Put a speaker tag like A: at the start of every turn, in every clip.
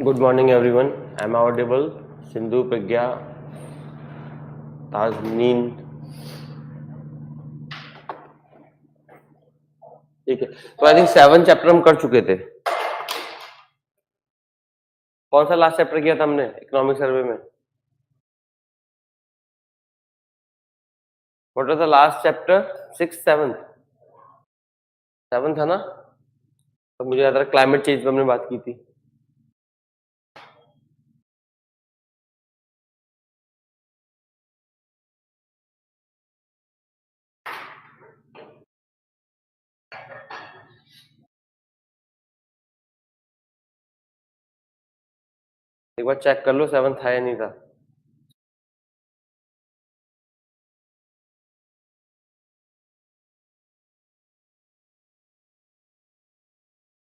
A: Good morning, everyone. I'm audible. Sindhu, Pragya, Tajneen. ठीक है, तो आई थिंक 7 चैप्टर हम कर चुके थे. कौन सा लास्ट चैप्टर किया था हमने इकोनॉमिक सर्वे में? What was the last chapter? 6th 7th 7 था ना? तो मुझे याद रहा क्लाइमेट चेंज पे हमने बात की थी. एक बार चेक कर लो 7 था या नहीं था.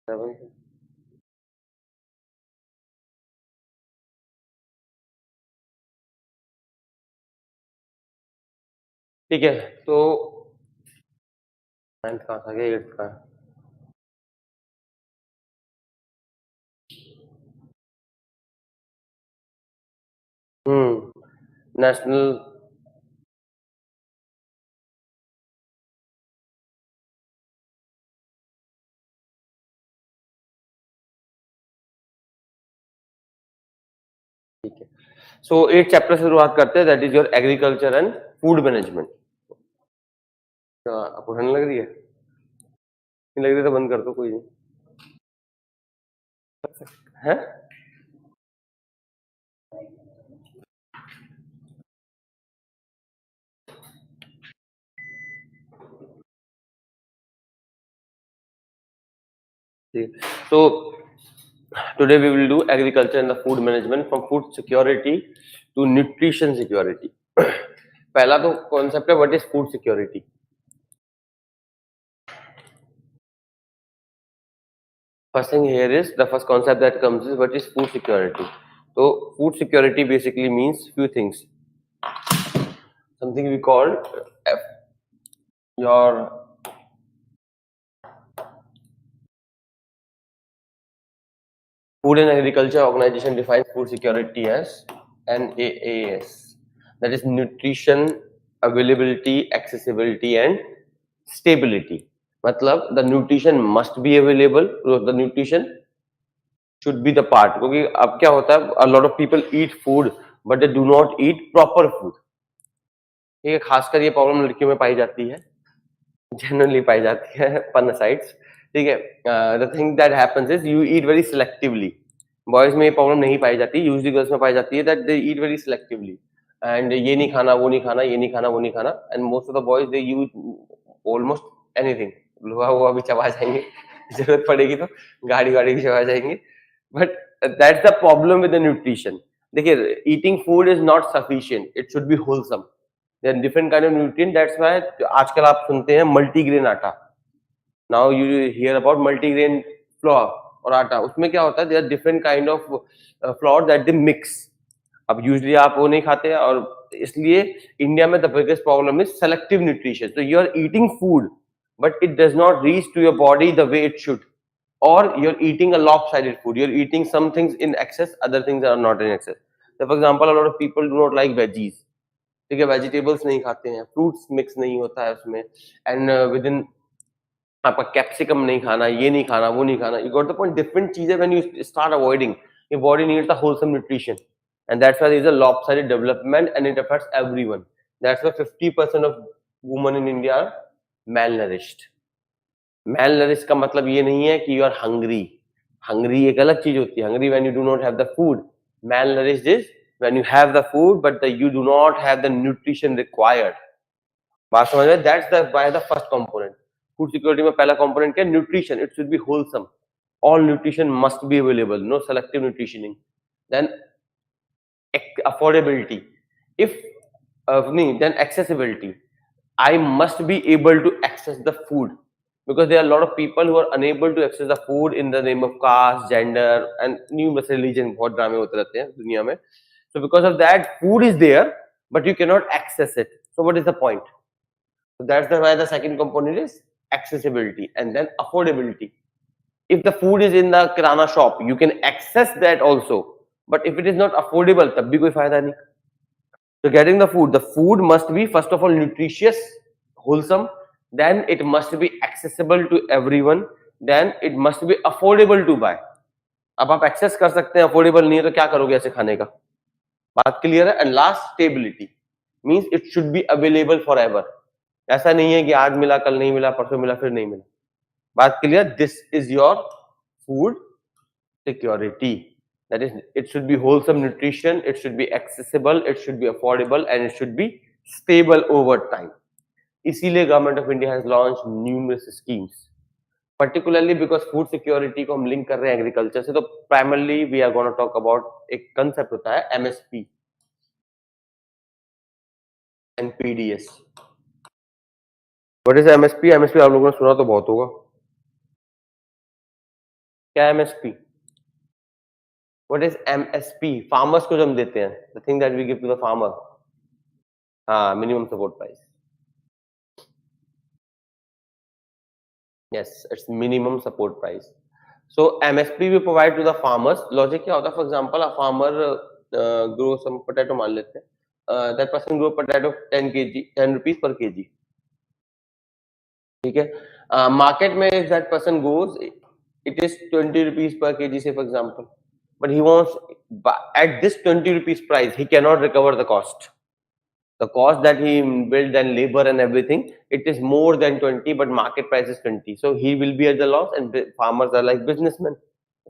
A: 7 ठीक है. तो 9th कहाँ था, 8th का? नेशनल. ठीक है, सो 8 चैप्टर से शुरुआत करते हैं. That is your agriculture and food management. आपको ठंड लग रही है? नहीं लग रही तो बंद कर दो, कोई नहीं है. So today we will do agriculture and the food management from food security to nutrition security. पहला तो कॉन्सेप्ट है what is food security. First thing here is the first concept that comes is what is food security. तो food security basically means few things. Something we call your Food and Agriculture Organization defines food security as NAAS, that is nutrition, availability, accessibility and stability. मतलब the nutrition must be available, the nutrition should be the part. क्योंकि अब क्या होता है, a lot of people eat food but they do not eat proper food. ठीक है, खासकर ये प्रॉब्लम लड़कियों में पाई जाती है, जनरली पाई जाती है, पन साइड्स. ठीक है, the thing that happens is you eat very selectively. Boys में ये प्रॉब्लम नहीं पाई जाती, यूजली गर्ल्स में पाई जाती है. That they eat very selectively and ये नहीं खाना, वो नहीं खाना, ये नहीं खाना, वो नहीं खाना. And most of the boys they use almost anything. लोहा हुआ भी चबा जाएंगे, जरूरत पड़ेगी तो गाड़ी वाड़ी भी चबा जाएंगे. But that's the problem with the nutrition. देखिए, eating food is not sufficient, it should be wholesome. There are different kind of nutrient. That's why आजकल आप सुनते हैं मल्टीग्रेन आटा. Now you hear about multigrain flour और आटा. उसमें क्या होता है, there are different kind of flour that they mix. अब usually आप वो नहीं खाते, और इसलिए इंडिया में the biggest problem is selective nutrition. So you are eating food but it does not reach to your body the way it should, or you're eating a lopsided food. You're eating some things in excess, other things are not in excess. So for example, a lot of people do not like veggies. ठीक है, vegetables नहीं खाते हैं, fruits mix नहीं होता है उसमें, and with in आपका कैप्सिकम नहीं खाना, ये नहीं खाना, वो नहीं खाना. You got the point. Different चीजें when you start avoiding, your body needs the wholesome nutrition, and that's why there is a lopsided development and it affects everyone. That's why 50% of women in India are malnourished. malnourished का मतलब ये नहीं है कि you are hungry. Hungry एक अलग चीज होती है. Hungry when you do not have the food. malnourished is when you have the food but you do not have the nutrition required. बात समझ में? That's the first component. Food security में पहला component क्या है? Nutrition. It should be wholesome. All nutrition must be available. No selective nutritioning. Then affordability. If then accessibility. I must be able to access the food, because there are a lot of people who are unable to access the food in the name of caste, gender and numerous religion. बहुत ड्रामे होते रहते हैं दुनिया में. So because of that, food is there but you cannot access it. So what is the point? So that's why the second component is accessibility, and then affordability. if the food is in the kirana shop, you can access that also, but if it is not affordable, tab bhi koi fayda nahi. So getting the food must be first of all nutritious, wholesome, then it must be accessible to everyone, then it must be affordable to buy. अब आप access कर सकते हैं, affordable नहीं है तो क्या करोगे ऐसे खाने का? बात क्लियर है? And last, stability means it should be available for ever. ऐसा नहीं है कि आज मिला, कल नहीं मिला, परसों मिला, फिर नहीं मिला. बात clear? This is your food security. That is, it should be wholesome nutrition, it should be accessible, it should be affordable, and it should be stable over time. इसीलिए government of India has launched numerous schemes, particularly because food security को हम link कर रहे हैं agriculture से. तो primarily we are going to talk about एक concept होता है MSP and PDS. What is MSP? MSP आप लोगों ने सुना तो बहुत होगा. क्या MSP? What is MSP? Farmers को जो हम देते हैं, the thing that we give to the farmer. हाँ, minimum support price. Yes, it's minimum support price. So MSP we provide to the farmers. Logic क्या होता है? For example, a farmer grows some potato, मान लेते हैं. That person grow potato 10 kg, 10 rupees per kg. ठीक है. Market में if that person goes, it is 20 rupees per kg, say for example. But he wants, at this 20 rupees price, he cannot recover the cost. The cost that he built and labor and everything, it is more than 20, but market price is 20. So he will be at the loss, and farmers are like businessmen.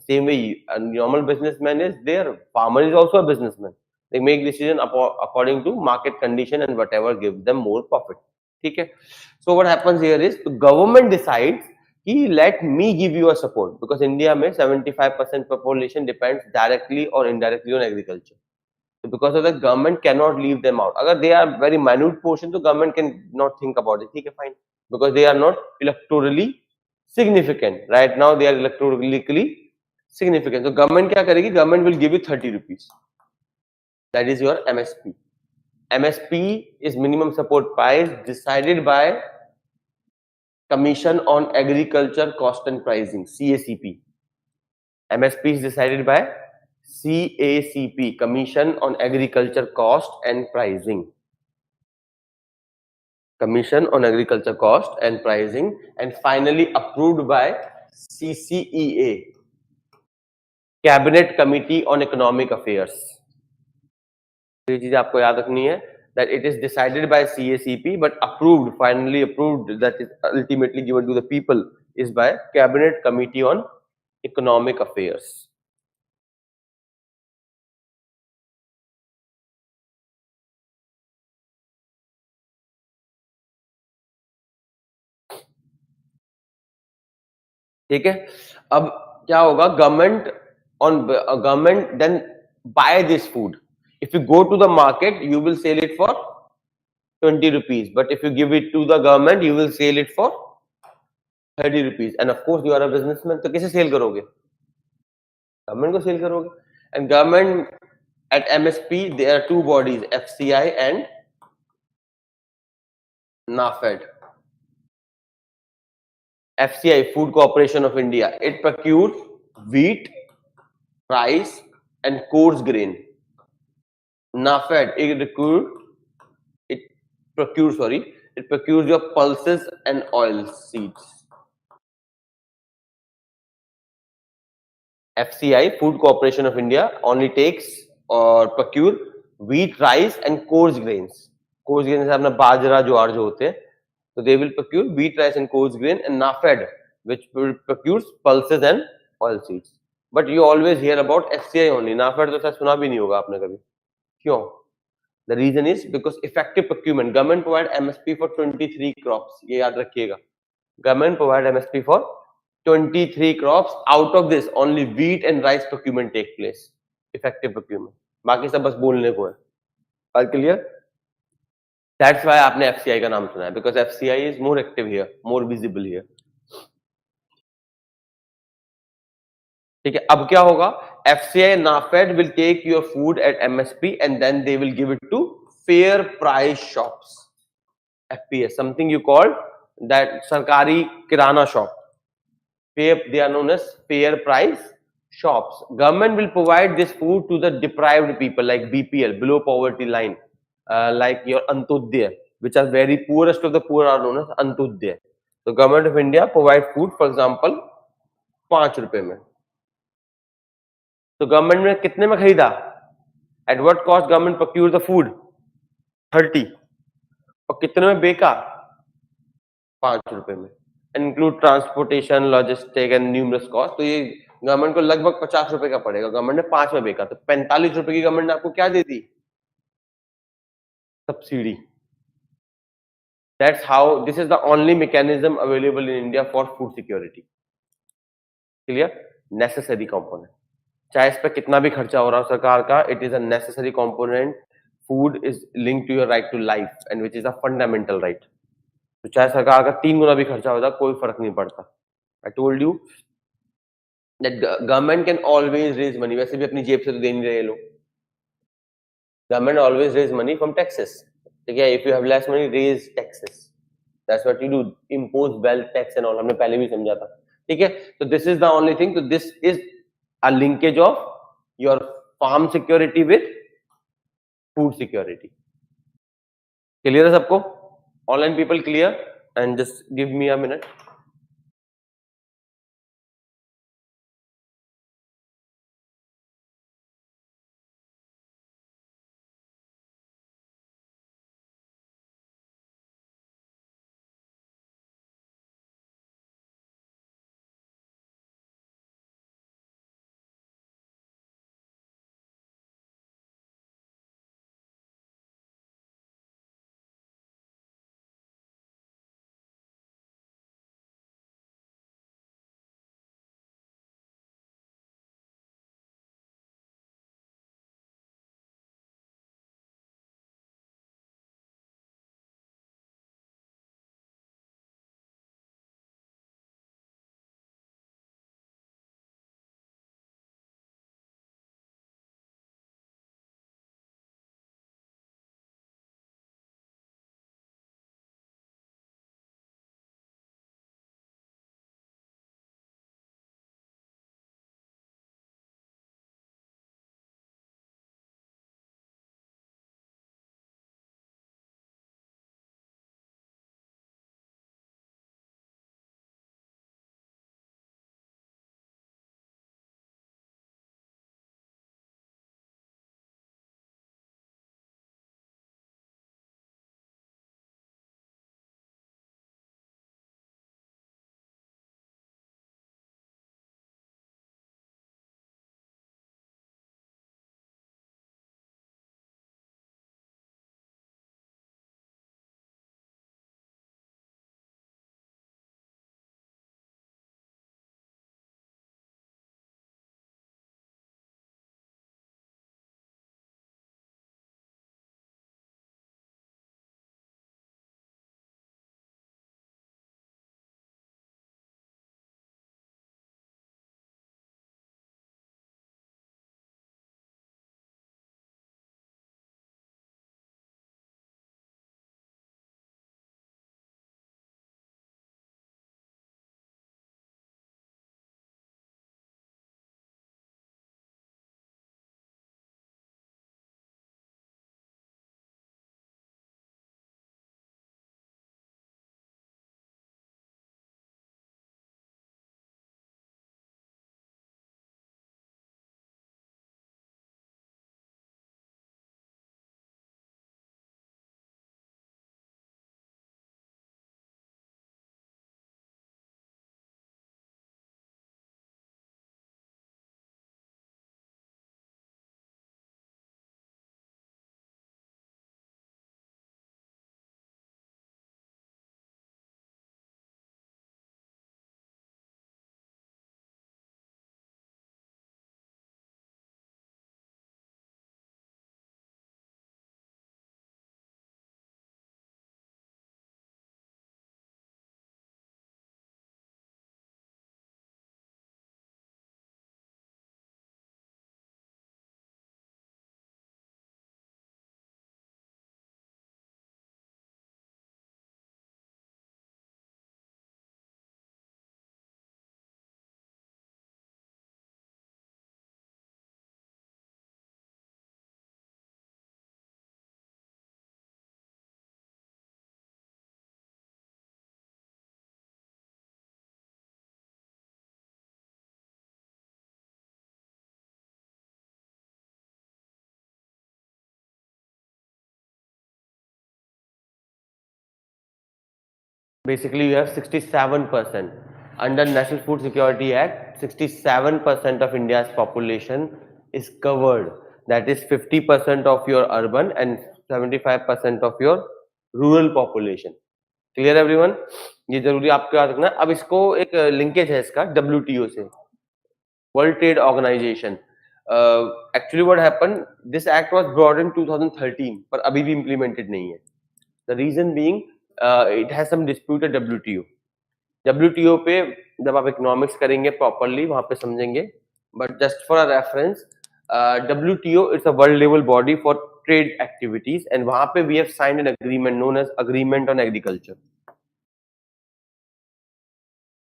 A: Same way, a normal businessman is there. Farmer is also a businessman. They make decision according to market condition and whatever gives them more profit. Okay. So what happens here is the government decides, let me give you a support, because India में 75% population depends directly or indirectly on agriculture. So because of that, government cannot leave them out. Agar they are very minute portion, so government can not think about it. Okay, fine, because they are not electorally significant. Right now they are electorally significant. So government क्या करेगी? Government will give you 30 rupees. That is your MSP. MSP is minimum support price decided by Commission on Agriculture Cost and Pricing, CACP. MSP is decided by CACP, Commission on Agriculture Cost and Pricing. Commission on Agriculture Cost and Pricing, and finally approved by CCEA, Cabinet Committee on Economic Affairs. ये चीज आपको याद रखनी है, that it is decided by CACP but approved, finally approved, that is ultimately given to the people, is by Cabinet Committee on Economic Affairs. ठीक है. अब क्या होगा? Government then buy this food. If you go to the market, you will sell it for 20 rupees, but if you give it to the government, you will sell it for 30 rupees. And of course you are a businessman, तो कैसे cell करोगे? Government को cell करोगे. And government at MSP, there are two bodies, FCI and NAFED. FCI, Food Corporation of India, it procures wheat, rice and coarse grain. NAFED, it procures your pulses and oil seeds. FCI, Food Corporation of India, only takes or procure wheat, rice and coarse grains. Coarse grains है अपना बाजरा ज्वार जो होते हैं, so they will procure wheat, rice and coarse grain. And NAFED, which procures pulses and oil seeds. But you always hear about FCI only. NAFED तो शायद सुना भी नहीं होगा आपने कभी. क्यों? The reason is because effective procurement. Government provide MSP for 23 crops. ये याद रखिएगा. Government provide MSP for 23 crops. Out of this, only wheat and rice procurement take place. Effective procurement. बाकी सब बस बोलने को है. Are clear? That's why आपने FCI का नाम सुना है, because FCI is more active here, more visible here. ठीक है. अब क्या होगा? FCI and NAFED will take your food at MSP and then they will give it to fair price shops. FPS, something you call that सरकारी किराना shop. They are known as fair price shops. Government will provide this food to the deprived people like BPL, below poverty line, like your Antyodaya, which are very poorest of the poor are known as Antyodaya. So government of India provide food, for example, 5 रुपए में. तो government ने कितने में खरीदा? At what cost government procure the food? 30. और कितने में बेका? 5 रुपए में. Include transportation, logistic and numerous cost. तो ये गवर्नमेंट को लगभग 50 रुपए का पड़ेगा. गवर्नमेंट ने 5 में बेका, तो 45 रुपए की गवर्नमेंट ने आपको क्या दे दी? Subsidy. That's how this is the only mechanism available in India for food security. Clear? Necessary component. चाहे इस पर कितना भी खर्चा हो रहा हो सरकार का, it is a necessary component. Food is linked to your right to life and which is a fundamental right. तो चाहे सरकार का 3 गुना भी खर्चा होता, कोई फर्क नहीं पड़ता. I told you that government can always raise money. वैसे भी अपनी जेब से तो दे नहीं रहे लोग. Government always raise money from taxes. ठीक है? If you have less money, raise taxes. That's what you do. Impose wealth tax and all. हमने पहले भी समझा था. ठीक है? So this is the only thing. So this is a linkage of your farm security with food security. Clear है सबको? Online people clear? And just give me a minute. Basically you have 67%. Under National Food Security Act, 67% of India's population is covered. That is 50% of your urban and 75% of your rural population. Clear everyone? ये जरूरी आपको याद रखना। अब इसको एक linkage है इसका WTO से, world trade organisation. Actually what happened, this act was brought in 2013 पर अभी भी इम्प्लीमेंटेड नहीं है। The reason being it has some dispute at WTO पे जब आप इकोनॉमिक्स करेंगे प्रॉपरली वहां पे समझेंगे, but just for a reference, WTO it's a world level body for trade activities and वहां पे we have signed an agreement known as agreement on agriculture.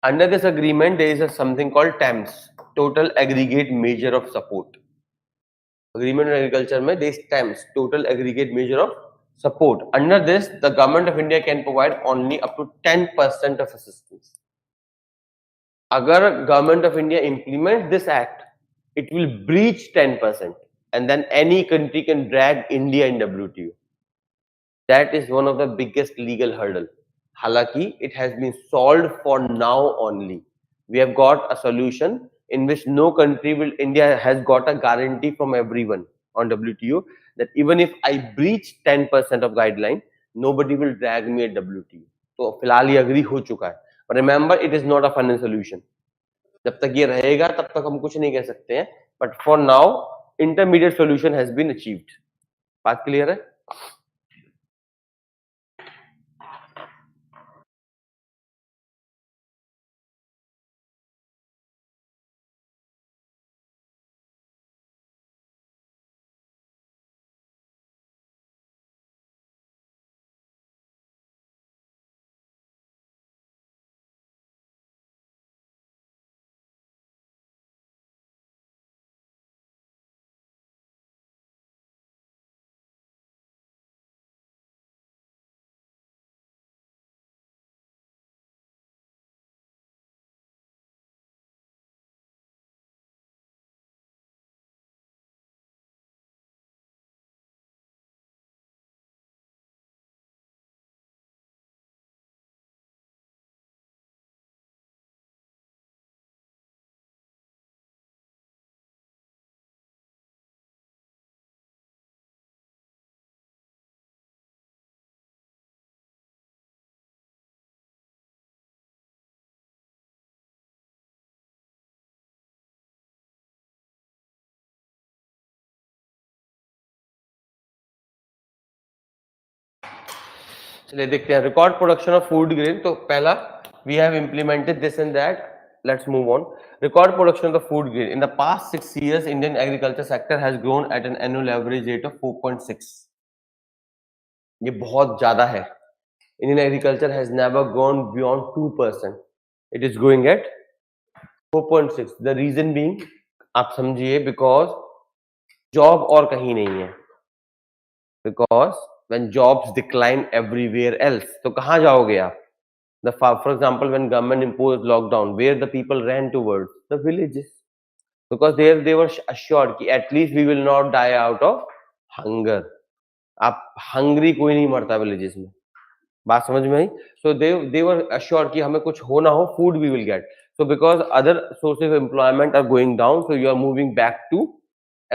A: Under this agreement, there is a something called TAMS, Total Aggregate Measure of Support. Agreement on agriculture में there is TAMS, Total Aggregate Measure of Support. Under this, the government of India can provide only up to 10% of assistance. अगर government of India implement this act, it will breach 10%, and then any country can drag India in WTO. That is one of the biggest legal hurdle. Halaki, it has been solved for now only. We have got a solution in which no country will, India has got a guarantee from everyone on WTO that even if I breach 10% of guideline, nobody will drag me at WTO. तो फिलहाल ये agree हो चुका है. But remember, it is not a final solution. जब तक ये रहेगा तब तक हम कुछ नहीं कह सकते हैं. But for now, intermediate solution has been achieved. बात क्लियर है? चलिए देखते हैं record production of food grain. तो पहला we have implemented this and that. Let's move on. Record production of food grain in the past 6 years Indian agriculture sector has grown at an annual average rate of 4.6. ये बहुत ज्यादा है. Indian agriculture has never grown beyond 2%. It is growing at 4.6. The reason being आप समझिए because job और कहीं नहीं है. Because when jobs decline everywhere else, तो कहाँ जाओगे आप? For example, when government imposed lockdown, where the people ran towards the villages, because there they were assured कि at least we will not die out of hunger. आप hungry कोई नहीं मरता villages में. बात समझ में आई? So they were assured कि हमें कुछ हो ना हो, food we will get. So because other sources of employment are going down, so you are moving back to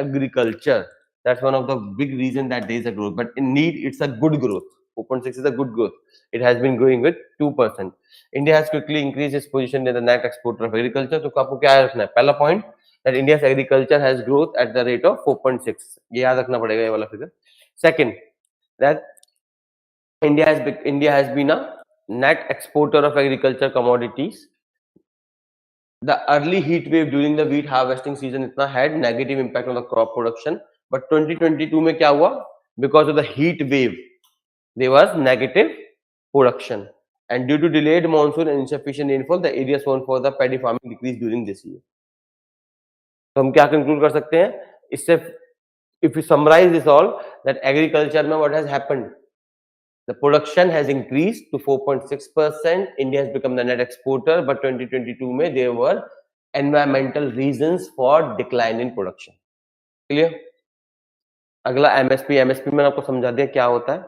A: agriculture. That's one of the big reason that there is a growth. But in need, it's a good growth. 4.6 is a good growth. It has been growing with 2%. India has quickly increased its position in the net exporter of agriculture. तो आपको क्या रखना है? पहला point that India's agriculture has growth at the rate of 4.6. ये याद रखना पड़ेगा ये वाला figure. Second, that India has been a net exporter of agriculture commodities. The early heat wave during the wheat harvesting season इतना had negative impact on the crop production. But 2022 में क्या हुआ? Because of the heat wave, there was negative production, and due to delayed monsoon and insufficient rainfall, the area sown for the paddy farming decreased during this year. तो हम क्या conclude कर सकते हैं इससे? If we summarize this all, that agriculture में what has happened? The production has increased to 4.6%. India has become the net exporter, but 2022 में there were environmental reasons for decline in production. Clear? अगला MSP. MSP मैंने आपको समझा दिया क्या होता है.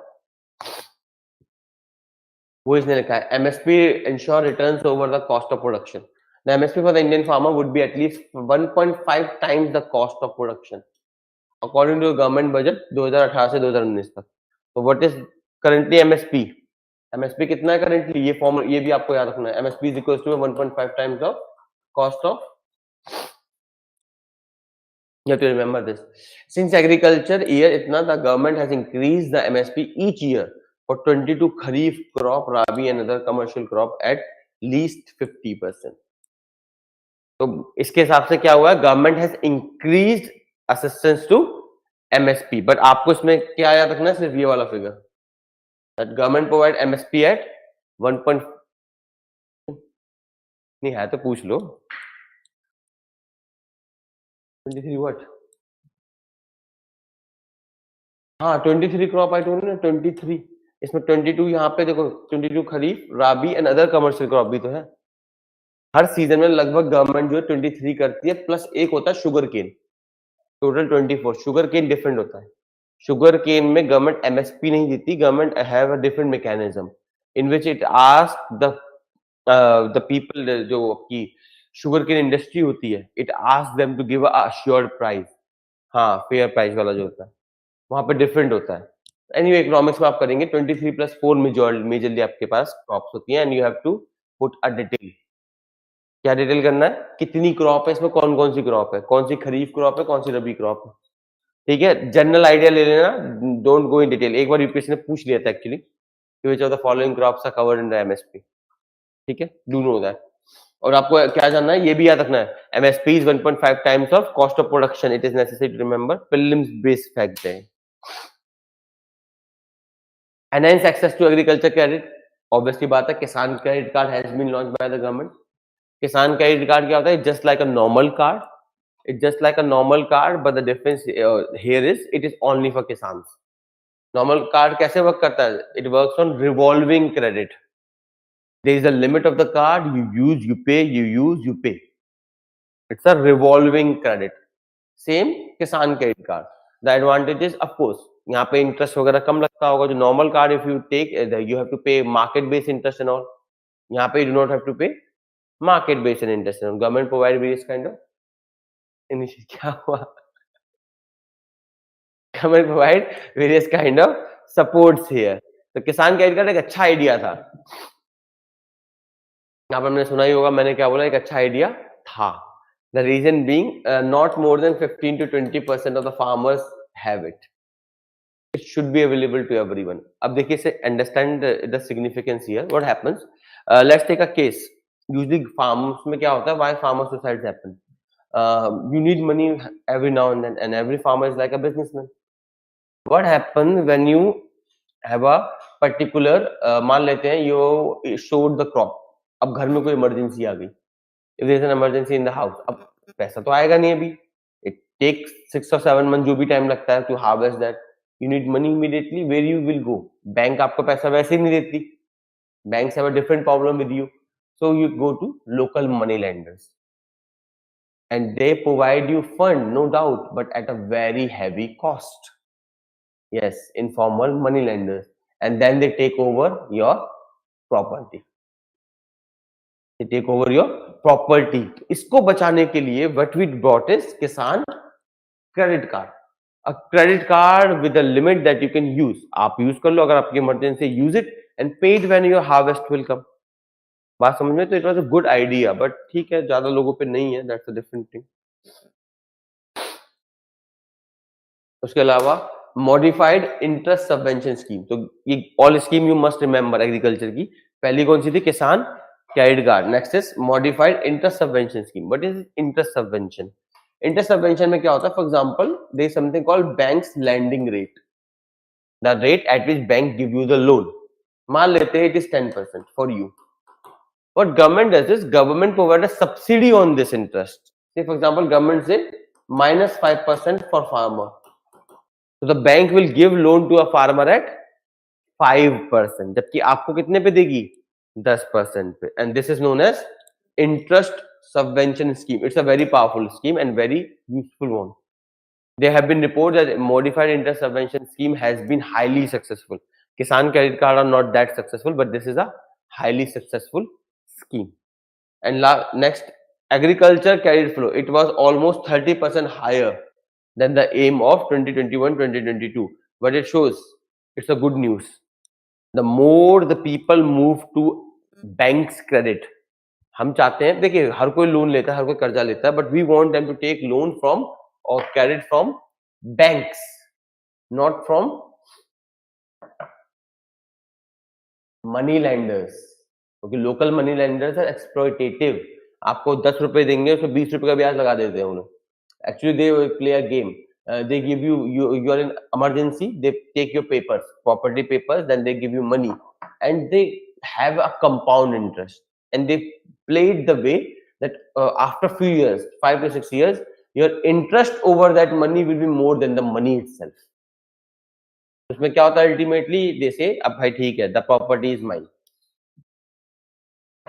A: वो इसने लिखा है MSP ensure returns over the cost of production. The MSP for the Indian farmer would be at least 1.5 times the cost of production according to government budget 2018 से 2019 तक. So what is currently MSP? MSP कितना है currently? ये formula ये भी आपको याद रखना है. MSP is equals to 1.5 times of cost of. You have to remember this. Since agriculture year itna, the government has increased the MSP each year for 22 kharif crop, rabi and other commercial crop at least 50%. तो इसके हिसाब से क्या हुआ है? Government has increased assistance to MSP, but आपको इसमें क्या याद रखना है? सिर्फ ये वाला figure. That government provide MSP at 1. नहीं है तो पूछ लो. 23 what? हाँ 23 क्रॉप आई टोल्ड ना 23. इसमें 22 यहाँ पे देखो 22 खरीफ राबी एंड अदर कमर्शियल क्रॉप भी तो है. हर सीजन में लगभग गवर्नमेंट जो है 23 करती है प्लस एक होता है sugar cane. Total 24. Sugar cane different होता है. शुगर केन में गवर्नमेंट एमएसपी नहीं देती. Government have a different mechanism in which it ask the people जो आपकी शुगर केन इंडस्ट्री होती है it ask them to give a assured price. हाँ फेयर प्राइस वाला जो होता है वहां पे डिफरेंट होता है. एनीवे इकोनॉमिक्स में आप करेंगे 23 प्लस 4 मेजरली आपके पास क्रॉप्स होती हैं and you have to put a detail. क्या डिटेल करना है? कितनी क्रॉप है इसमें, कौन कौन सी क्रॉप है, कौन सी खरीफ क्रॉप है, कौन सी रबी क्रॉप है. ठीक है जनरल आइडिया ले लेना. Don't go in detail. एक बार यूपीएससी ने पूछ लिया था actually which of the following crops are covered in the MSP. ठीक है डू नो दैट. और आपको क्या जानना है ये भी याद रखना है. MSP is 1.5 times of cost of production. It is necessary to remember. Prelims based fact है. Enhance access to agriculture credit. Obviously बात है किसान credit card has been launched by the government. किसान क्रेडिट कार्ड क्या होता है? Just like a normal card. It's just like a normal card, but the difference here is it is only for kisans. Normal card कैसे work करता है? It works on revolving credit. There is a limit of the card. You use, you pay. You use, you pay. It's a revolving credit. Same किसान credit card. The advantage is of course यहाँ पे interest वगैरह कम लगता होगा. जो normal card if you take you have to pay market based interest and all. यहाँ पे you do not have to pay market based interest and all. Government provide various kind of क्या हुआ government provide various kind of supports here. तो Kisan credit card एक अच्छा idea था. यहाँ पर हमने सुना ही होगा मैंने क्या बोला, एक अच्छा आइडिया था. The reason being not more than 15 to 20% of the farmers have it. It should be available to everyone. अब देखिए से understand the significance here. What happens? Let's take a case. Usually farms में क्या होता है? Why farmer suicides happen? You need money every now and every farmer is like a businessman. What happens when you have a particular मान लेते हैं you showed the crop. अब घर में कोई emergency आ गई. If there is an emergency in the house, अब पैसा तो आएगा नहीं अभी. It takes 6 or 7 months जो भी टाइम लगता है to harvest that. You need money immediately. Where you will go? Bank आपको पैसा वैसे ही नहीं देती. Banks have a different problem with you. So you go to local money lenders. And they provide you fund, no doubt, but at a very heavy cost. Yes, informal money lenders. And then they take over your property. They take over your property. इसको बचाने के लिए what we brought is किसान credit card. A credit card with a limit that you can use. आप use कर लो अगर आपकी emergency. Use it and पे it when your harvest will come. बात समझ में? तो it was a good idea but ठीक है ज्यादा लोगों पे नहीं है. That's a different thing. उसके अलावा मॉडिफाइड इंटरेस्ट सबवेंशन स्कीम. तो ये all scheme you must remember agriculture की. पहली कौन सी थी? किसान credit card. Next is modified interest subvention scheme. What is interest subvention? Interest subvention में क्या होता है? For example there is something called banks lending rate. The rate at which bank give you the loan. मान लेते हैं it is 10% for you. What government does is government provide a subsidy on this interest. Say for example government say -5% for farmer. तो the bank will give loan to a farmer at 5%, जबकि आपको कितने पे देगी? 10% पे. And this is known as interest subvention scheme. It's a very powerful scheme and very useful one. There have been reports that modified interest subvention scheme has been highly successful. Kisan credit card are not that successful, but this is a highly successful scheme. And next, agriculture credit flow. It was almost 30% higher than the aim of 2021-2022. But it shows it's a good news. The more the people move to banks credit, हम चाहते हैं, देखिए हर कोई loan लेता है, हर कोई कर्जा लेता है, but we want them to take loan from और credit from banks, not from money lenders, क्योंकि local money lenders are exploitative. आपको 10 रुपए देंगे, उसमें 20 रुपए का ब्याज लगा देते हैं उन्हें. Actually, they will play a game. They give you are in emergency. They take your papers, property papers, then they give you money, and they have a compound interest. And they play it the way that after few years, 5 to 6 years, your interest over that money will be more than the money itself. उसमें क्या होता है ultimately they say अब भाई ठीक है, the property is mine.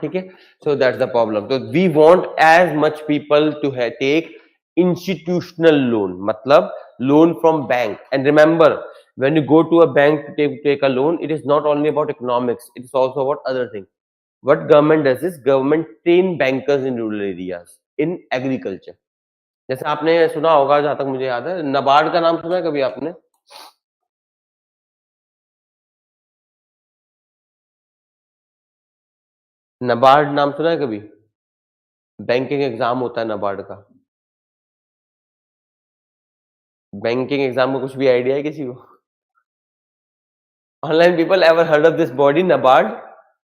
A: ठीक है, so that's the problem. So we want as much people to take institutional loan, मतलब loan from bank. And remember, when you go to a bank to take a loan, it is not only about economics, it is also about other things. What government does is government train bankers in rural areas in agriculture. जैसे आपने सुना होगा, जहां तक मुझे याद है, नबार्ड का नाम सुना है कभी आपने? नबार्ड नाम सुना है कभी? बैंकिंग एग्जाम होता है नबार्ड का. बैंकिंग एग्जाम का कुछ भी आइडिया है किसी को? Online people ever heard of this body NABARD?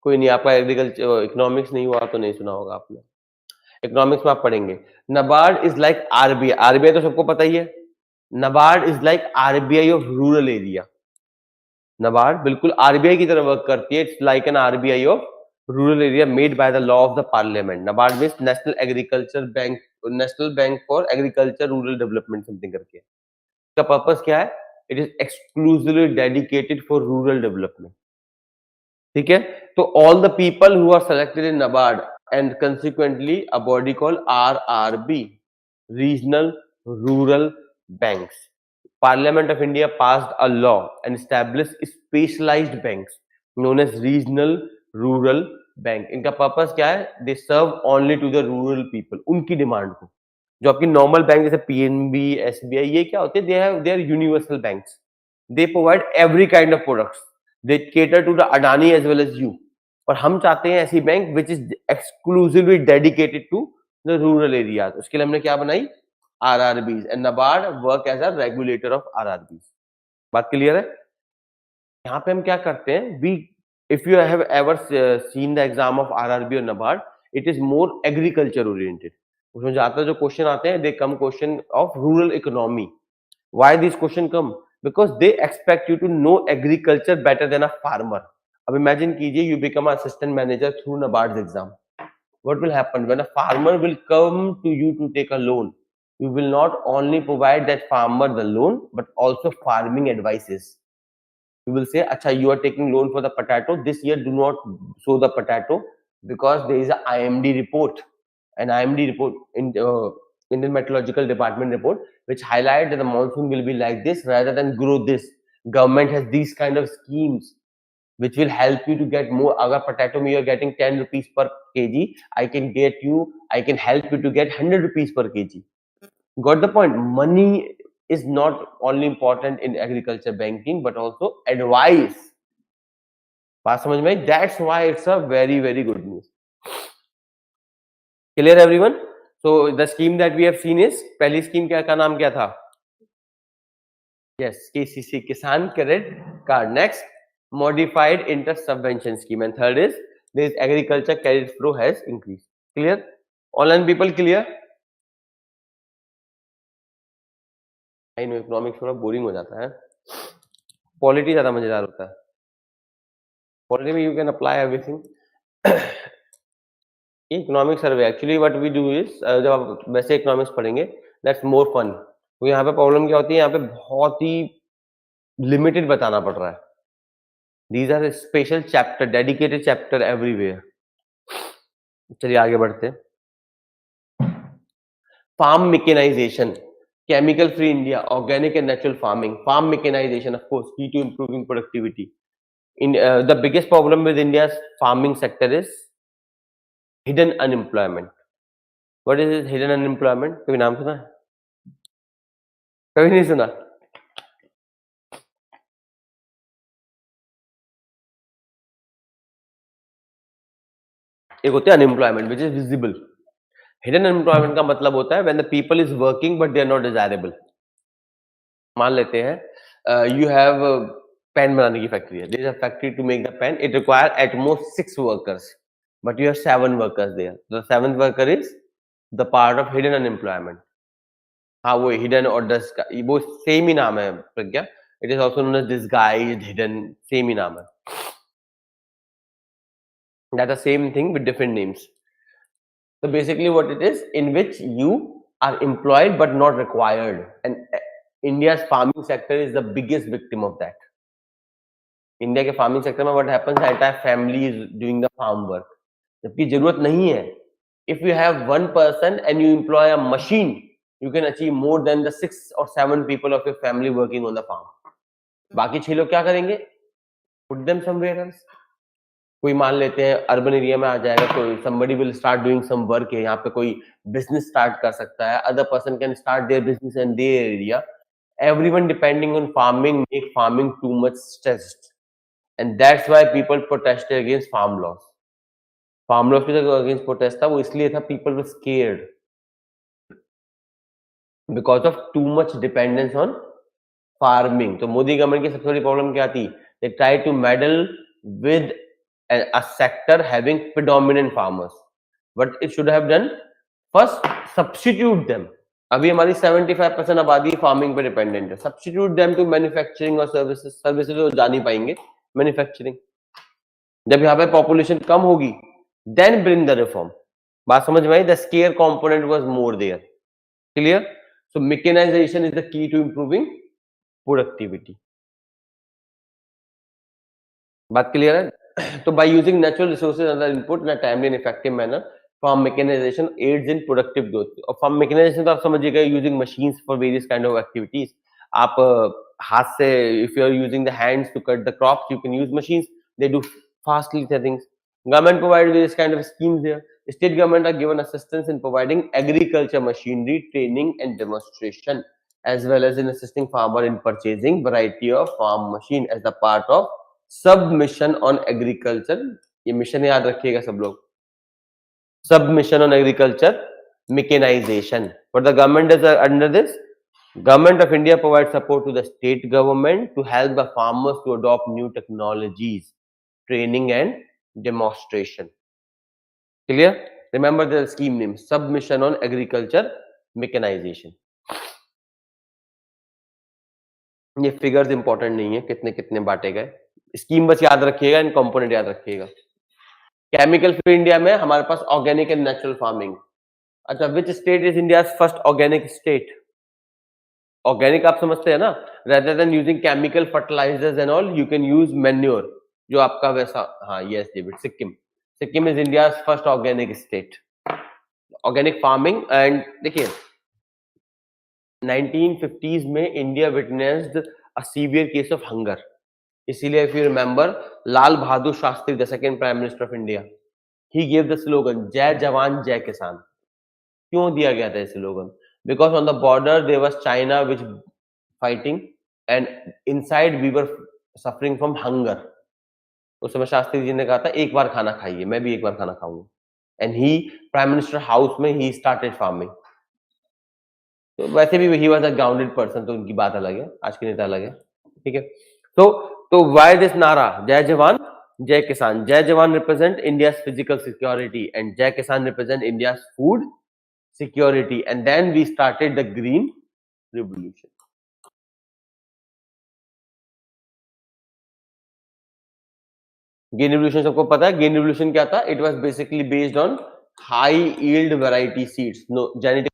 A: कोई नहीं, आपका एग्रीकल्चर इकोनॉमिक्स नहीं हुआ तो नहीं सुना होगा आपने. इकोनॉमिक्स में आप पढ़ेंगे. NABARD is like RBI. RBI तो सबको पता ही है. NABARD is like RBI of rural area. NABARD बिल्कुल आरबीआई की तरह वर्क करती है. It's like an RBI of rural area made by the law of the parliament. NABARD means national agriculture bank, national bank for agriculture rural development something करके. इसका purpose क्या है? It is exclusively dedicated for rural development. ठीक है, तो all the people who are selected in NABARD and consequently a body called RRB, regional rural banks. Parliament of India passed a law and established specialised banks known as regional rural bank. इनका purpose क्या है? They serve only to the rural people, उनकी demand को. जो आपकी normal bank जैसे PNB, SBI, ये क्या होते हैं? They are universal banks. They provide every kind of products. They cater to the Adani as well as you. और हम चाहते हैं ऐसी bank which is exclusively dedicated to the rural areas. उसके लिए हमने क्या बनाई? RRBs. And NABARD work as a regulator of RRBs. बात क्लियर है? यहाँ पे हम क्या करते हैं? We if you have ever seen the exam of RRB or NABARD, it is more agriculture oriented. उसमें ज्यादातर जो क्वेश्चन आते हैं, they come question of rural economy. Why these question come? Because they expect you to know agriculture better than a farmer. अब imagine कीजिए, you become an assistant manager through NABARD's exam. What will happen when a farmer will come to you to take a loan? You will not only provide that farmer the loan, but also farming advices. You will say, acha, you are taking loan for the potato. This year, do not sow the potato because there is a IMD report, an IMD report in Indian Meteorological Department report, which highlight that the monsoon will be like this rather than grow this. Government has these kind of schemes which will help you to get more. Agar potato me you are getting 10 rupees per kg, I can help you to get 100 rupees per kg. Got the point? Money is not only important in agriculture banking but also advice. बात समझ में? That's why it's a very very good news. Clear everyone? So the scheme that we have seen is, पहली scheme का नाम क्या था? Yes, KCC, Kisan Credit Card. Next, modified interest subvention scheme. And third is this agriculture credit flow has increased. Clear? Online people clear? I know economics थोड़ा boring हो जाता है. Polity ज्यादा मजेदार होता है. पॉलिटी में you can apply everything. Economic survey actually what we do is, जब आप वैसे इकोनॉमिक्स पढ़ेंगे दैट्स मोर फन. तो यहाँ पे प्रॉब्लम क्या होती है? यहाँ पे बहुत ही लिमिटेड बताना पड़ रहा है. These are special chapter, dedicated chapter everywhere. चलिए आगे बढ़ते हैं. Farm mechanisation, chemical free India, organic and natural farming, farm mechanization, of course, key to improving productivity. In the biggest problem with India's farming sector is hidden unemployment. What is this hidden unemployment? कभी नाम सुना? कभी नहीं सुना? एक होते हैं unemployment which is visible. Hidden unemployment का मतलब होता है when the people is working but they are not desirable. मान लेते हैं यू हैव पेन बनाने की फैक्ट्री है. There is a factory to make the pen. It require at most 6 workers but you have 7 workers there. The 7th worker is the part of hidden unemployment. हाँ, वो hidden और वो same ही नाम है Pragya. It is also known as disguised hidden. Same ही नाम है. That the same thing with different names. So basically what it is, in which you are employed but not required, and India's farming sector is the biggest victim of that. India के farming sector में what happens, the entire family is doing the farm work. जबकि जरूरत नहीं है. If you have one person and you employ a machine, you can achieve more than the 6 or 7 people of your family working on the farm. बाकी 6 लोग क्या करेंगे? Put them somewhere else. कोई मान लेते हैं अर्बन एरिया में आ जाएगा, तो somebody will start doing some work है. यहाँ पे कोई बिजनेस स्टार्ट कर सकता है. Other person can start their business in their area. Everyone depending on farming make farming too much stressed, and that's why people protested against farm laws. Farm laws के जो against protest था वो इसलिए था, people were scared because of too much dependence on farming. तो Modi government की सबसे बड़ी प्रॉब्लम क्या थी? They tried to meddle with a sector having predominant farmers. What it should have done, first substitute them. अभी हमारी 75% आबादी फार्मिंग पे डिपेंडेंट है. सब्स्टिट्यूट देम टू मैन्युफैक्चरिंग और सर्विसेज. सर्विसेज तो जा नहीं पाएंगे. मैन्युफैक्चरिंग. जब यहाँ पे पॉपुलेशन कम होगी, देन ब्रिंग द रिफॉर्म. बात समझ में आई? The scare component was more there. Clear? So mechanisation is the key to improving productivity. बात क्लियर है? So by using natural resources and other input in a timely and effective manner, farm mechanization aids in productive growth. और farm mechanization तो आप समझिएगा, using machines for various kind of activities. आप हाथ से, if you are using the hands to cut the crops, you can use machines. They do fastly things. Government provides various kind of schemes there. State government are given assistance in providing agriculture machinery training and demonstration, as well as in assisting farmer in purchasing variety of farm machine as the part of submission on agriculture. ये mission याद रखिएगा सब लोग. Submission on agriculture mechanisation. What the government does under this? Government of India provides support to the state government to help the farmers to adopt new technologies, training and demonstration. Clear? Remember the scheme name, submission on agriculture mechanization. ये figures important नहीं है, कितने कितने बांटे गए. Scheme बस याद रखिएगा, इन कंपोनेंट याद रखिएगा. केमिकल फ्री इंडिया में हमारे पास ऑर्गेनिक एंड नेचुरल फार्मिंग. अच्छा, which state is India first organic state? Organic आप समझते हैं ना, rather than using chemical fertilisers and all, you can use manure, जो आपका वैसा. हाँ, yes David. Sikkim. Sikkim is India first organic state. Organic farming. And देखिए 1950s में India witnessed a severe case of hunger. इसीलिए if you remember, Lal Bahadur Shastri, the second prime minister of India, he give the slogan जय जवान जय किसान. क्यों दिया गया था ये slogan? Because on the border there was China which fighting, and inside we were suffering from hunger. उस समय शास्त्री जी ने कहा था एक बार खाना खाइए, मैं भी एक बार खाना खाऊंगा. And he prime minister house में ही स्टार्टेड फार्मिंग. तो वैसे भी he was a grounded person, तो उनकी बात अलग है, आज की नेता अलग है. ठीक है. तो व्हाई दिस नारा जय जवान जय किसान? जय जवान represent India physical security and जय किसान represent India food security. And then we started the green revolution. Green revolution सबको पता है. ग्रीन रिवोल्यूशन क्या था? It was basically based on high yield variety seeds, no genetic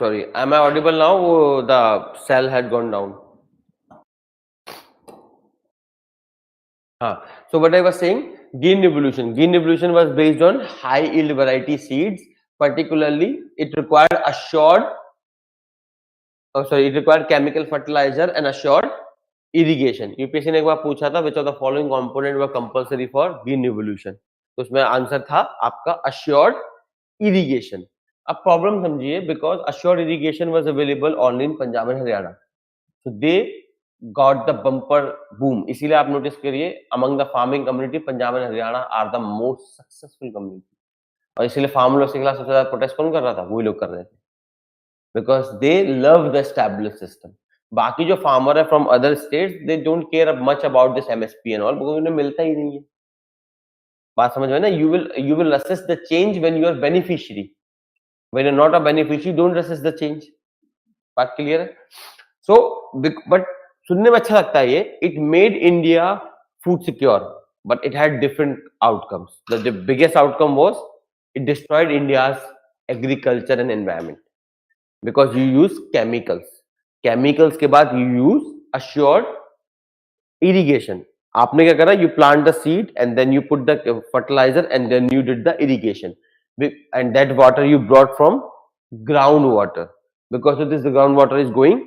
A: sorry, am I audible now? Oh, the cell had gone down. So what I was saying, gene evolution. Gene evolution was based on high yield variety seeds. Particularly, it required assured, it required chemical fertilizer and assured irrigation. UPSC ने एक बार पूछा था which of the following component were compulsory for gene evolution. तो उसमें answer था आपका assured irrigation. अब problem समझिए, because assured irrigation was available only in Punjab and Haryana, so they got the bumper boom. इसीलिए आप नोटिस करिए among the farming community Punjab and Haryana are the most successful community. और इसीलिए फार्म लॉस के खिलाफ सबसे ज्यादा प्रोटेस्ट कौन कर रहा था? वही लोग कर रहे थे, because they love the established system. बाकी जो फार्मर है from other states, they don't care much about this MSP and all, because उन्हें मिलता ही नहीं है. बात समझ में ना? You will assess the change when you are beneficiary. When you are not a beneficiary, don't assess the change. बात क्लियर है? सो बट सुनने में अच्छा लगता है ये. It made India food secure, but it had different outcomes. The biggest outcome was it destroyed India's agriculture and environment because you use chemicals. Chemicals के बाद you use assured irrigation. आपने क्या करा? You plant the seed and then you put the fertilizer and then you did the irrigation, and that water you brought from groundwater. Because of this, the groundwater is going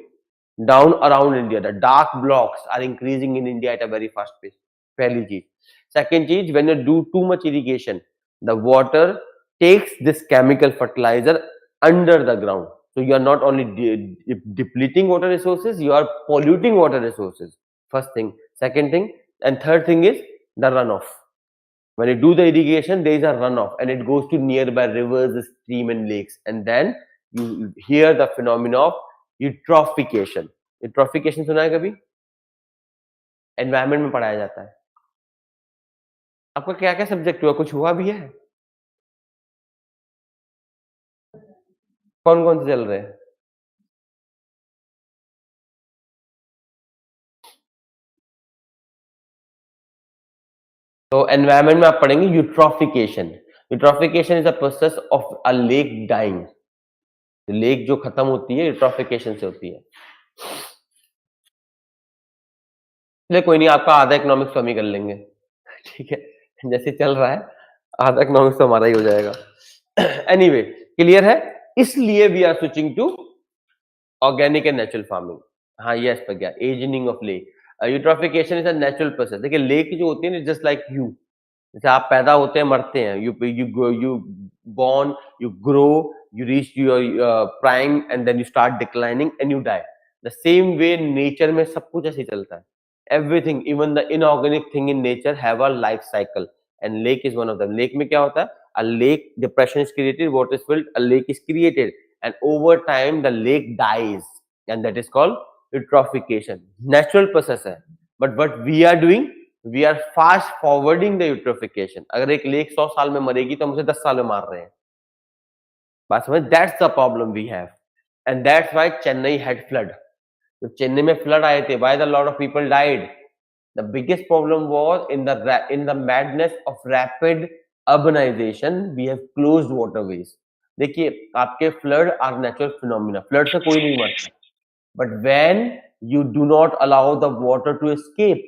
A: down around India. The dark blocks are increasing in India at a very fast pace. पहली चीज. Second cheese, when you do too much irrigation, the water takes this chemical fertilizer under the ground. So you are not only depleting water resources, you are polluting water resources. First thing. Second thing, and third thing is the runoff. When you do the irrigation, there is a runoff and it goes to nearby rivers, stream and lakes, and then you hear the phenomenon of eutrophication. Eutrophication सुना है कभी? Environment में पढ़ाया जाता है. आपका क्या क्या सब्जेक्ट हुआ? कुछ हुआ भी है? कौन कौन से चल रहे हैं? तो एनवायरमेंट में आप पढ़ेंगे eutrophication. Eutrophication is a process of a lake dying. Lake जो खत्म होती है यूट्रोफिकेशन से होती है. चलिए कोई नहीं, आपका आधा इकोनॉमिक्स तो हम ही कर लेंगे. ठीक है, जैसे चल रहा है आधा इकोनॉमिक्स तो हमारा ही हो जाएगा. एनीवे, क्लियर है? इसलिए we are switching to organic and natural farming. हाँ, यस पर गया. Ageing of lake. Eutrophication is a natural process. देखिए लेक जो होती है ना, जस्ट लाइक यू, जैसे आप पैदा होते हैं, मरते हैं, you born, you grow, you reach your prime and then you start declining and you die. The same way nature में सब कुछ ऐसे ही चलता है. Everything, even the inorganic thing in nature have a life cycle and lake is one of them. Lake में क्या होता है? A lake depression is created, water is filled, a lake is created, and over time the lake dies, and that is called eutrophication. Natural process है, but what we are doing, we are fast forwarding the eutrophication. अगर एक lake 100 साल में मरेगी तो हम उसे 10 साल में मार रहे हैं. बात समझ? That's the problem we have, and that's why Chennai had flood. तो चेन्नई में फ्लड आए थे. Why the lot of people died? The biggest problem was in the madness of rapid urbanization. We have closed waterways. देखिए, आपके flood are natural phenomena. Flood से कोई नहीं मरता, but when you do not allow the water to escape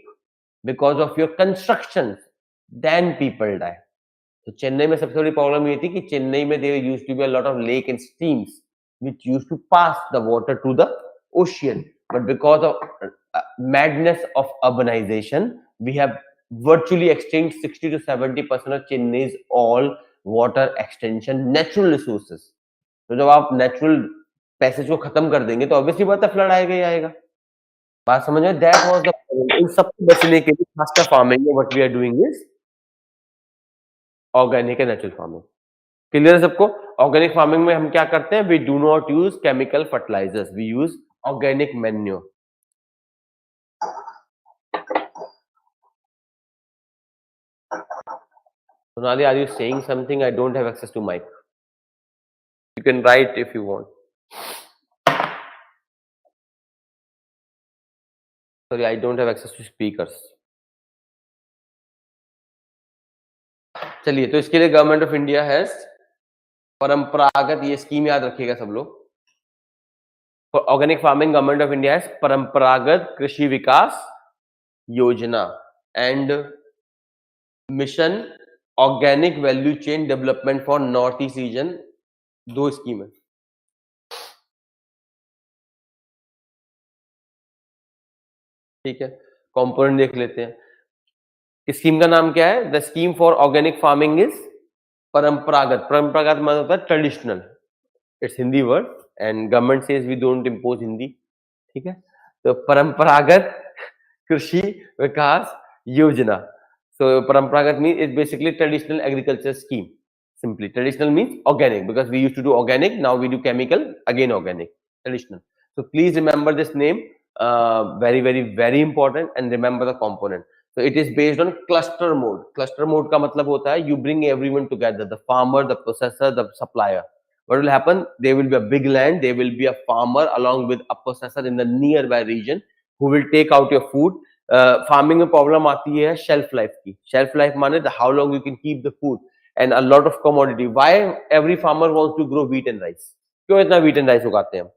A: because of your constructions, then people die. तो चेन्नई में सबसे बड़ी प्रॉब्लम ये थी कि चेन्नई में there used to be a lot of lake and streams which used to pass the water to the ocean, but because of madness of urbanization, we have virtually exchanged 60 to 70% of Chennai's all water extension natural resources. तो जब आप natural passage को खत्म कर देंगे तो obviously बात है फ्लड आएगा ही आएगा. बात समझ में? That was the problem. इन सब को बचने के लिए फास्टर फार्मिंग में what we are doing is organic and natural farming. Clear है सबको? ऑर्गेनिक फार्मिंग में हम क्या करते हैं? We do not use chemical fertilisers, we use organic manure. Sonali, are you saying something? I don't have access to mic. You can write if you want. Sorry, I don't have access to speakers. चलिए, तो इसके लिए government of India has परंपरागत, ये scheme याद रखिएगा सब लोग. For organic farming government of India has परंपरागत कृषि विकास योजना and mission organic value chain development for north east region, 2 scheme है। ठीक है, कंपोनेंट देख लेते हैं। स्कीम का नाम क्या है? The scheme for organic farming is Paramparagat. परंपरागत मतलब होता है traditional, it's Hindi word and government says we don't impose Hindi. ठीक है, तो परंपरागत कृषि विकास योजना। So Parampragat means it's basically traditional agriculture scheme. Simply, traditional means organic because we used to do organic. Now we do chemical. Again organic. Traditional. So please remember this name. Very very very important, and remember the component. So it is based on cluster mode. Cluster mode का मतलब होता है you bring everyone together, the farmer, the processor, the supplier. What will happen? There will be a big land. There will be a farmer along with a processor in the nearby region who will take out your food. Farming में problem आती है shelf life की। Shelf life माने how long you can keep the food and a lot of commodity. Why every farmer wants to grow wheat and rice? क्यों इतना wheat and rice उगाते हैं हम?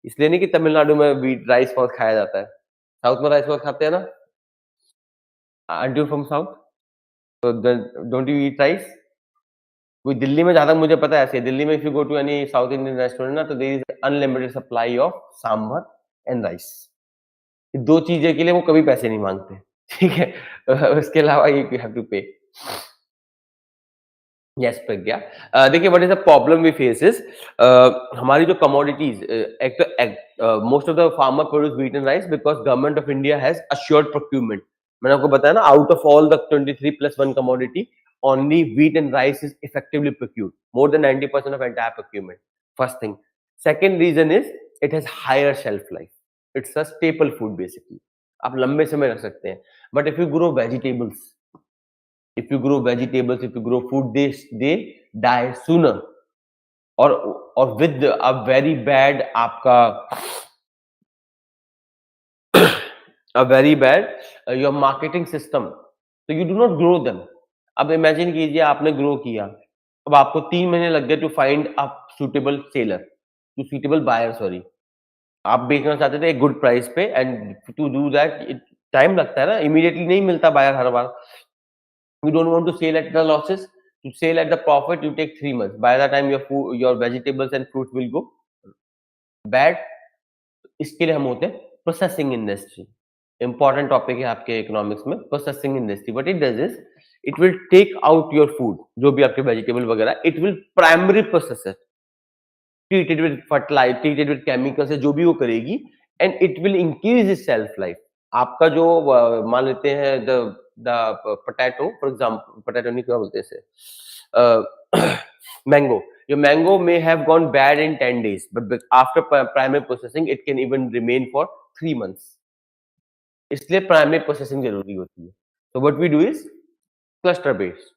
A: इसलिए नहीं कि तमिलनाडु में व्हीट राइस बहुत खाया जाता है, साउथ में राइस बहुत खाते हैं ना। Are you from south? तो डोंट यू ईट राइस? कोई दिल्ली में, जहां तक मुझे पता है ऐसे, दिल्ली में if you go to any south Indian restaurant ना, तो there is unlimited supply of sambar and rice. 2 चीजें के लिए वो कभी पैसे नहीं मांगते। ठीक है, उसके अलावा you have to pay. Yes Pragya, देखिए what is the problem we face is, हमारी जो कमोडिटीज, एक तो most of the farmer produce wheat and rice because government of India has assured procurement. मैंने आपको बताया ना, out of all the 23+1 commodity only wheat and rice is effectively procured, more than 90% of entire procurement. First thing. Second reason is it has higher shelf life. It's a staple food basically. आप लंबे समय रख सकते हैं। But if you grow vegetables, if you grow food, they die sooner. और with a very bad आपका a very bad your marketing system, so you do not grow them. अब imagine कीजिए आपने ग्रो किया, अब आपको 3 महीने लग गए to find a suitable seller, to suitable buyer, sorry. आप बेचना चाहते थे एक गुड प्राइस पे, and to do that time लगता है ना, इमीडिएटली नहीं मिलता बायर हर बार। You don't want to sell at the losses. To sell at the profit, you take 3 months. By the time your food, your vegetables and fruit will go bad. इसके लिए हम होते हैं प्रोसेसिंग इंडस्ट्री। इंपॉर्टेंट टॉपिक है आपके economics में, processing industry. What it does is, it will take out your food, जो भी आपके वेजिटेबल वगैरह, it will primary process it, treated with fertiliser, treated with chemicals, जो भी वो करेगी, and it will increase is self life. आपका जो मान लेते हैं the potato, for example, potato नहीं क्या बोलते हैं इसे, mango, your mango may have gone bad in 10 days, but after primary processing it can even remain for 3 months. इसलिए प्राइमरी प्रोसेसिंग जरूरी होती है। तो what we do is cluster based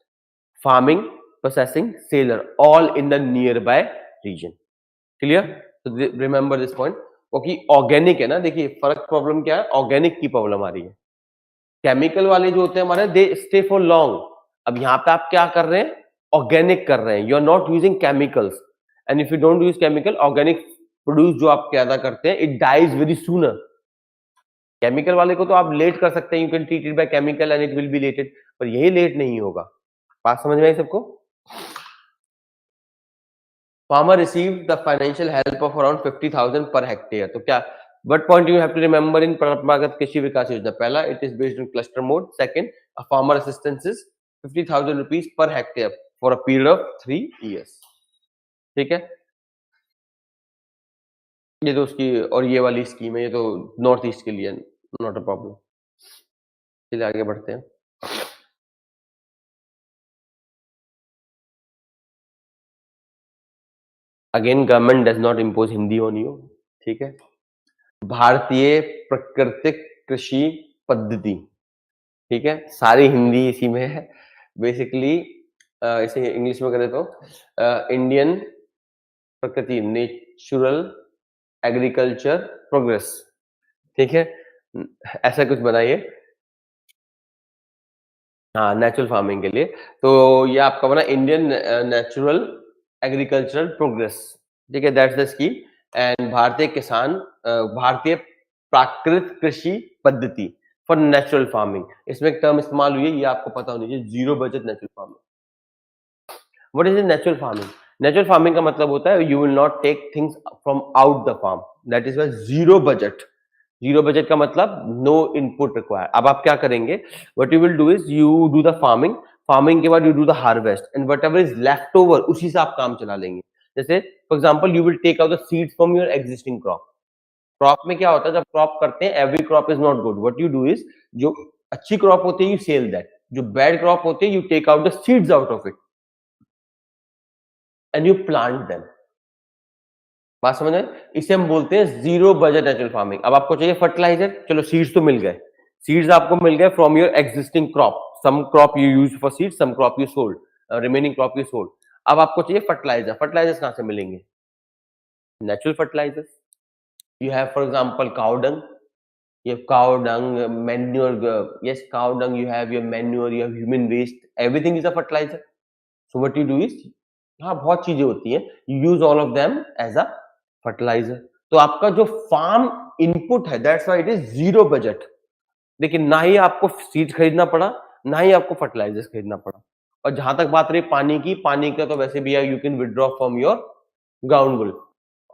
A: farming, processing, seller, all in the nearby region. Clear? तो remember this point. क्योंकि organic है ना, देखिए फर्क, प्रॉब्लम क्या है, ऑर्गेनिक की प्रॉब्लम आ रही है। केमिकल वाले जो होते हैं हमारे, दे स्टे फॉर लॉन्ग। अब यहाँ पे आप क्या कर रहे हैं, ऑर्गेनिक कर रहे हैं, you are not using chemicals, and if you don't use chemical, organic produce जो आप पैदा करते हैं, it dies very sooner. Chemical वाले को तो आप लेट कर सकते हैं, you can treat it by chemical and it will be lated, पर यही लेट नहीं होगा। बात समझ में आई सबको? Farmer receive the financial help of around 50,000 per hectare. तो क्या, what point you have to remember in परंपरागत कृषि विकास योजना? पहला, it is based on cluster mode. Second, a farmer assistance is 50,000 rupees per hectare for a period of 3 years. ठीक है, ये तो उसकी, और ये वाली स्कीम है, ये तो नॉर्थ ईस्ट के लिए, नॉट अ प्रॉब्लम। चलिए आगे बढ़ते हैं। Again government does not impose Hindi on you. ठीक है, भारतीय प्राकृतिक कृषि पद्धति, ठीक है, सारी हिंदी इसी में है बेसिकली। इसे इंग्लिश में करें तो इंडियन प्रकृति, नेचुरल एग्रीकल्चर प्रोग्रेस। ठीक है, ऐसा कुछ बनाइए, हाँ, नेचुरल फार्मिंग के लिए। तो ये आपका बना इंडियन नेचुरल एग्रीकल्चरल प्रोग्रेस। ठीक है, दैट्स द स्कीम। एंड भारतीय किसान भारतीय प्राकृतिक कृषि पद्धति फॉर नेचुरल फार्मिंग। इसमें एक टर्म इस्तेमाल हुई है, ये आपको पता होनी चाहिए, zero budget natural farming. What is natural farming? Natural farming का मतलब होता है you will not take things from out the farm, that is why zero budget. Zero budget का मतलब नो इनपुट रिक्वायर। अब आप क्या करेंगे, what you will do is you do the farming, farming के बाद you do the harvest and whatever is left over उसी से आप काम चला लेंगे। जैसे for example you will take out the seeds from your existing crop. Crop में क्या होता है, जब क्रॉप करते हैं every crop is not good, what you do is जो अच्छी क्रॉप होती है यू सेल दैट, जो बैड क्रॉप होती है you take out the seeds out of it and you plant them. बात समझ आए? इसे हम बोलते हैं जीरो बजट नेचुरल फार्मिंग। अब आपको चाहिए फर्टिलाइजर, चलो सीड्स तो मिल गए, सीड्स आपको मिल गए from your existing crop, some crop you use for seeds, some crop you sold, remaining crop you sold. अब आपको चाहिए फर्टिलाइजर, फर्टिलाइजर्स कहां से मिलेंगे? Natural fertilisers. You have, for example, cow dung. You have cow dung, manure. Yes, cow dung. You have your manure. You have human waste. Everything is a fertilizer. So what you do is, हाँ बहुत चीजें होती हैं. You use all of them as a fertilizer. तो आपका जो farm input है, that's why it is zero budget. लेकिन ना ही आपको सीड खरीदना पड़ा, ना ही आपको फर्टिलाइजर्स खरीदना पड़ा। और जहां तक बात रही पानी की, पानी का तो वैसे भी है, you can withdraw from your ground wool,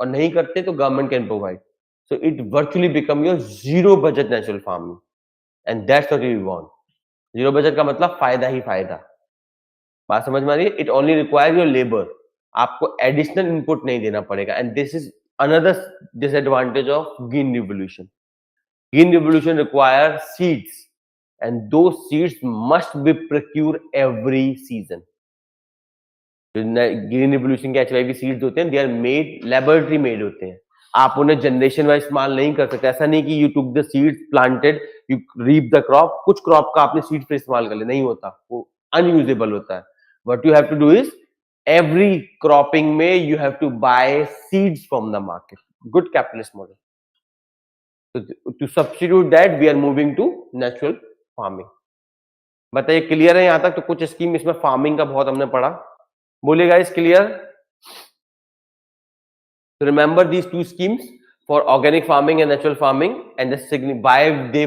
A: और नहीं करते तो government can provide. So it virtually become your zero budget natural farming, and that's what you want. Zero budget का मतलब फायदा ही फायदा। बात समझ में आ रही है? It only requires your labor. आपको additional input नहीं देना पड़ेगा, and this is another disadvantage of green revolution. Green revolution requires seeds, and those seeds must be procured every season. Green revolution के एचवाईवी सीड्स होते हैं, they are made, laboratory made होते हैं। आप उन्हें जनरेशन वाइज इस्तेमाल नहीं कर सकते। ऐसा नहीं कि you took the seeds, planted, you reap the crop, कुछ क्रॉप का आपने सीड पे इस्तेमाल कर लिया, नहीं होता, वो अनयूजेबल होता है। What you have to do is every cropping में you have to buy seeds from the market. Good capitalist model. To substitute that we are moving to natural farming. बताइए क्लियर है यहां तक? तो कुछ स्कीम इसमें फार्मिंग का बहुत हमने पढ़ा, बोलिएगा is clear? So remember these two schemes for organic farming and natural farming, and the why they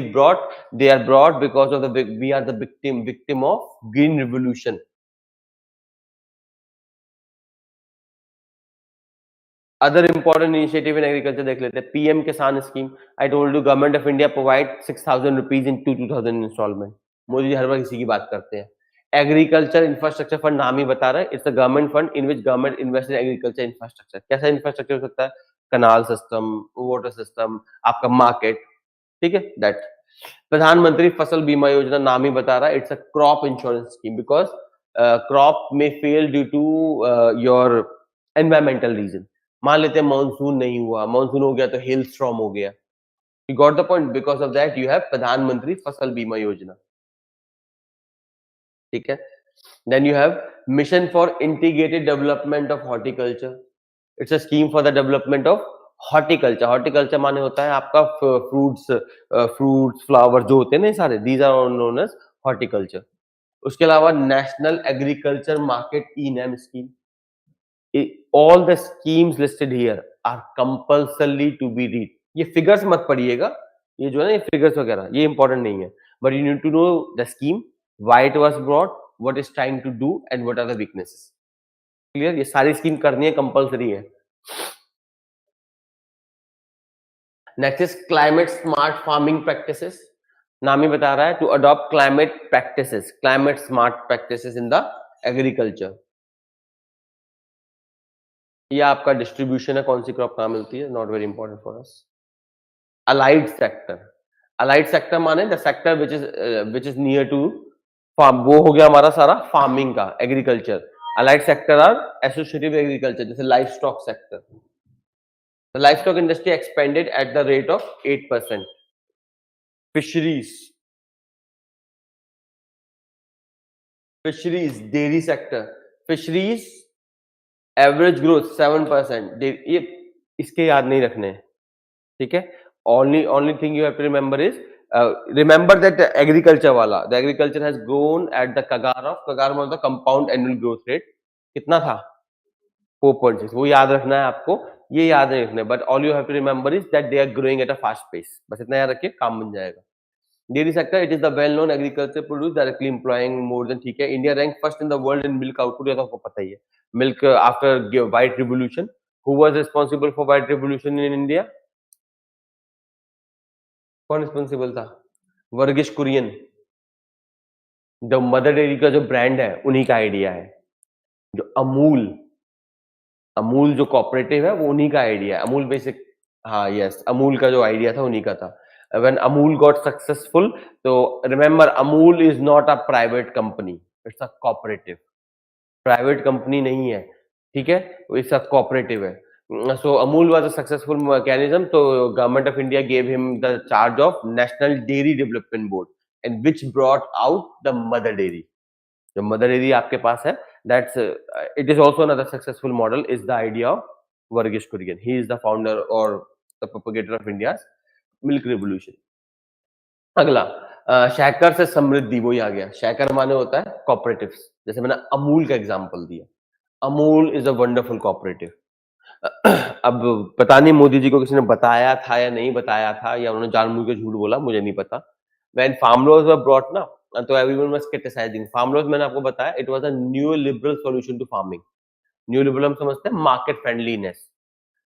A: are brought because of we are the victim of green revolution. Other important initiative in agriculture देख लेते हैं। PM किसान scheme, I told you government of India provide 6,000 rupees in 2000 installment. Modi ji हर बार इसी की बात करते हैं। Agriculture infrastructure fund नाम ही बता रहा है, it's a government fund in which government invest in agriculture infrastructure. कैसा इंफ्रास्ट्रक्चर हो सकता है? कनाल सिस्टम, वाटर सिस्टम, आपका मार्केट, ठीक है, दैट। प्रधानमंत्री फसल बीमा योजना नाम ही बता रहा है, it's a crop insurance scheme, because crop में fail due to your environmental reason. मान लेते हैं मानसून नहीं हुआ, मानसून हो गया तो हेल स्टॉर्म हो गया, you got the point, because of that you have प्रधानमंत्री फसल बीमा योजना, ठीक है। Then you have Mission for Integrated Development of Horticulture. It's a scheme for the development of horticulture. Horticulture माने होता है आपका फ्रूट्स, फ्लावर जो होते हैं ना सारे, these are all known as horticulture. उसके अलावा National Agriculture Market E-NAM scheme. All the schemes listed here are compulsory to be read. ये figures मत पढ़िएगा, ये जो है ना ये figures वगैरह ये important नहीं है, but you need to know the scheme, why it was brought, what is trying to do, and what are the weaknesses. Clear? ये सारी स्कीम करनी है, कंपलसरी है। Next is climate smart farming practices. नाम ही बता रहा है, to adopt climate practices, climate smart practices in the agriculture. ये आपका डिस्ट्रीब्यूशन है, कौन सी क्रॉप कहां मिलती है, not very important for us. Allied sector, allied sector माने the sector which is near to farm, वो हो गया हमारा सारा फार्मिंग का, agriculture. Allied sector are associative agriculture, जैसे life stock sector. The life stock industry expanded at the rate of 8%। Fisheries, fisheries, dairy sector, fisheries average growth 7%। ये इसके याद नहीं रखने, ठीक है। only thing you have to remember is remember that agriculture वाला, the agriculture has grown at the कगार मतलब compound annual growth rate कितना था? 4.6। वो याद रखना है आपको, ये याद नहीं रखना, but all you have to remember is that they are growing at a fast pace, बस इतना याद रखिए, काम बन जाएगा। Dairy sector, it is the well known agriculture produce directly employing more than, ठीक है, India rank first in the world in milk output, ये तो आपको पता ही है। Milk after white revolution, who was responsible for white revolution in India? कौन responsible था? वर्गीश कुरियन। जो मदर डेयरी का जो ब्रांड है उन्हीं का आइडिया है। जो अमूल, अमूल जो कॉपरेटिव है वो उन्हीं का आइडिया है। अमूल बेसिक, हाँ यस, अमूल का जो आइडिया था उन्हीं का था। व्हेन अमूल गॉट सक्सेसफुल, तो remember Amul is not a private company, it's a cooperative, private company नहीं है, ठीक है, इट्स अ कॉपरेटिव है। So Amul was a successful mechanism, तो government of India gave him the charge of national dairy development board and which brought out the Mother Dairy. जो Mother dairy आपके पास है, that's it is also another successful model, is the idea of Verghese Kurien, he is the founder और the propagator of India's milk revolution. अगला, शैकर से समृद्धि, वही आ गया। शैकर माने होता है कॉपरेटिव्स, जैसे मैंने अमूल का एग्जांपल दिया, Amul is a wonderful cooperative. अब पता नहीं मोदी जी को किसी ने बताया था या नहीं बताया था, या उन्होंने जानबूझ के झूठ बोला, मुझे नहीं पता। When farm laws were brought ना, तो everyone was criticising farm laws. मैंने आपको बताया it was a new liberal solution to farming. New liberal हम समझते हैं मार्केट फ्रेंडलीनेस।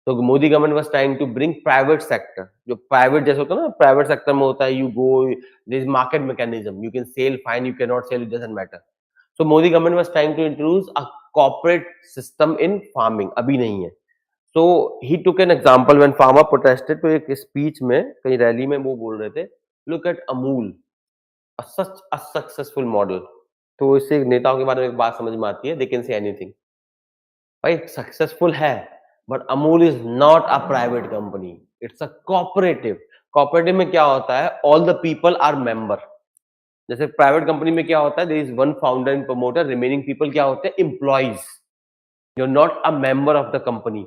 A: तो Modi government was trying to bring private sector, जो प्राइवेट जैसे होता है ना, प्राइवेट सेक्टर में होता है you go, there is market mechanism, you can sell fine, you can not sell, it doesn't matter. So Modi government was trying to introduce a corporate system in farming, अभी नहीं है। So he took an example when farmer protested, तो एक speech में कहीं rally में वो बोल रहे थे, look at Amul, such a successful model. तो इससे नेताओं के बारे में एक बात समझ में आती है, दे कैन से एनीथिंग। भाई सक्सेसफुल है, but Amul is not a private company, it's a cooperative. Cooperative में क्या होता है, all the people are member. जैसे प्राइवेट कंपनी में क्या होता है, there is one founder and promoter, remaining people क्या होते हैं, employees. You are not a member of the company.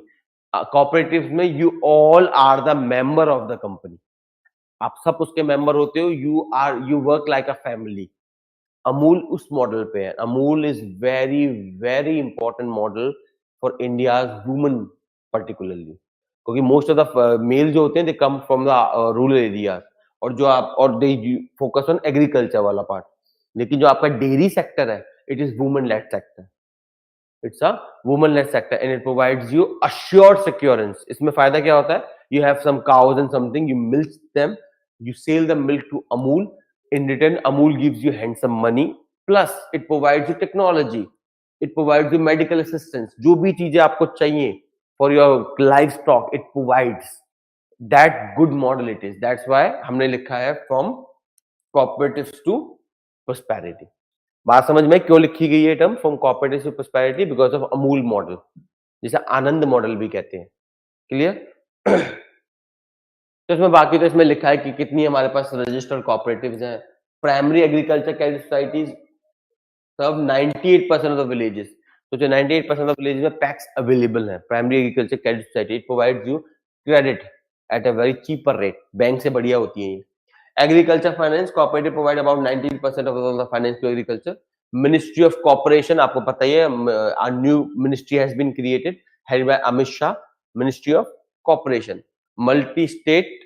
A: Cooperative में you all are the member of the company, आप सब उसके मेंबर होते हो, you work like a family. Amul उस मॉडल पे है। Amul is very very important model for India's women particularly, क्योंकि मोस्ट ऑफ द मेल जो होते हैं they come from the rural areas, और जो आप और दे फोकस ऑन एग्रीकल्चर वाला पार्ट। लेकिन जो आपका डेयरी सेक्टर है, it is women led sector, it's a woman led sector and it provides you assured securance। इसमें फायदा क्या होता है, you have some cows and something, you milk them, you sell the milk to Amul. In return, Amul gives you handsome money. Plus, it provides you technology. It provides you medical assistance. जो भी चीजें आपको चाहिए for your livestock, it provides. That good model it is. That's why हमने लिखा है from cooperatives to prosperity. बात समझ में क्यों लिखी गई है term from cooperative to prosperity? Because of Amul model, जिसे आनंद मॉडल भी कहते हैं। क्लियर? तो इसमें बाकी तो इसमें लिखा है कि कितनी हमारे पास रजिस्टर्ड कॉपरेटिव्स हैं। प्राइमरी एग्रीकल्चर क्रेडिट सोसाइटीज सब 98% ऑफ द विलेजेस, तो जो 98% ऑफ विलेजेस में पैक्स अवेलेबल है, primary agriculture credit society, it provides you credit at a very cheaper rate, bank से बढ़िया होती है ये। Agriculture finance cooperative provide about 19% of the finance to agriculture. Ministry of corporation आपको पता ही है, a new ministry has been created headed by Amit Shah, Ministry of Corporation। Multi state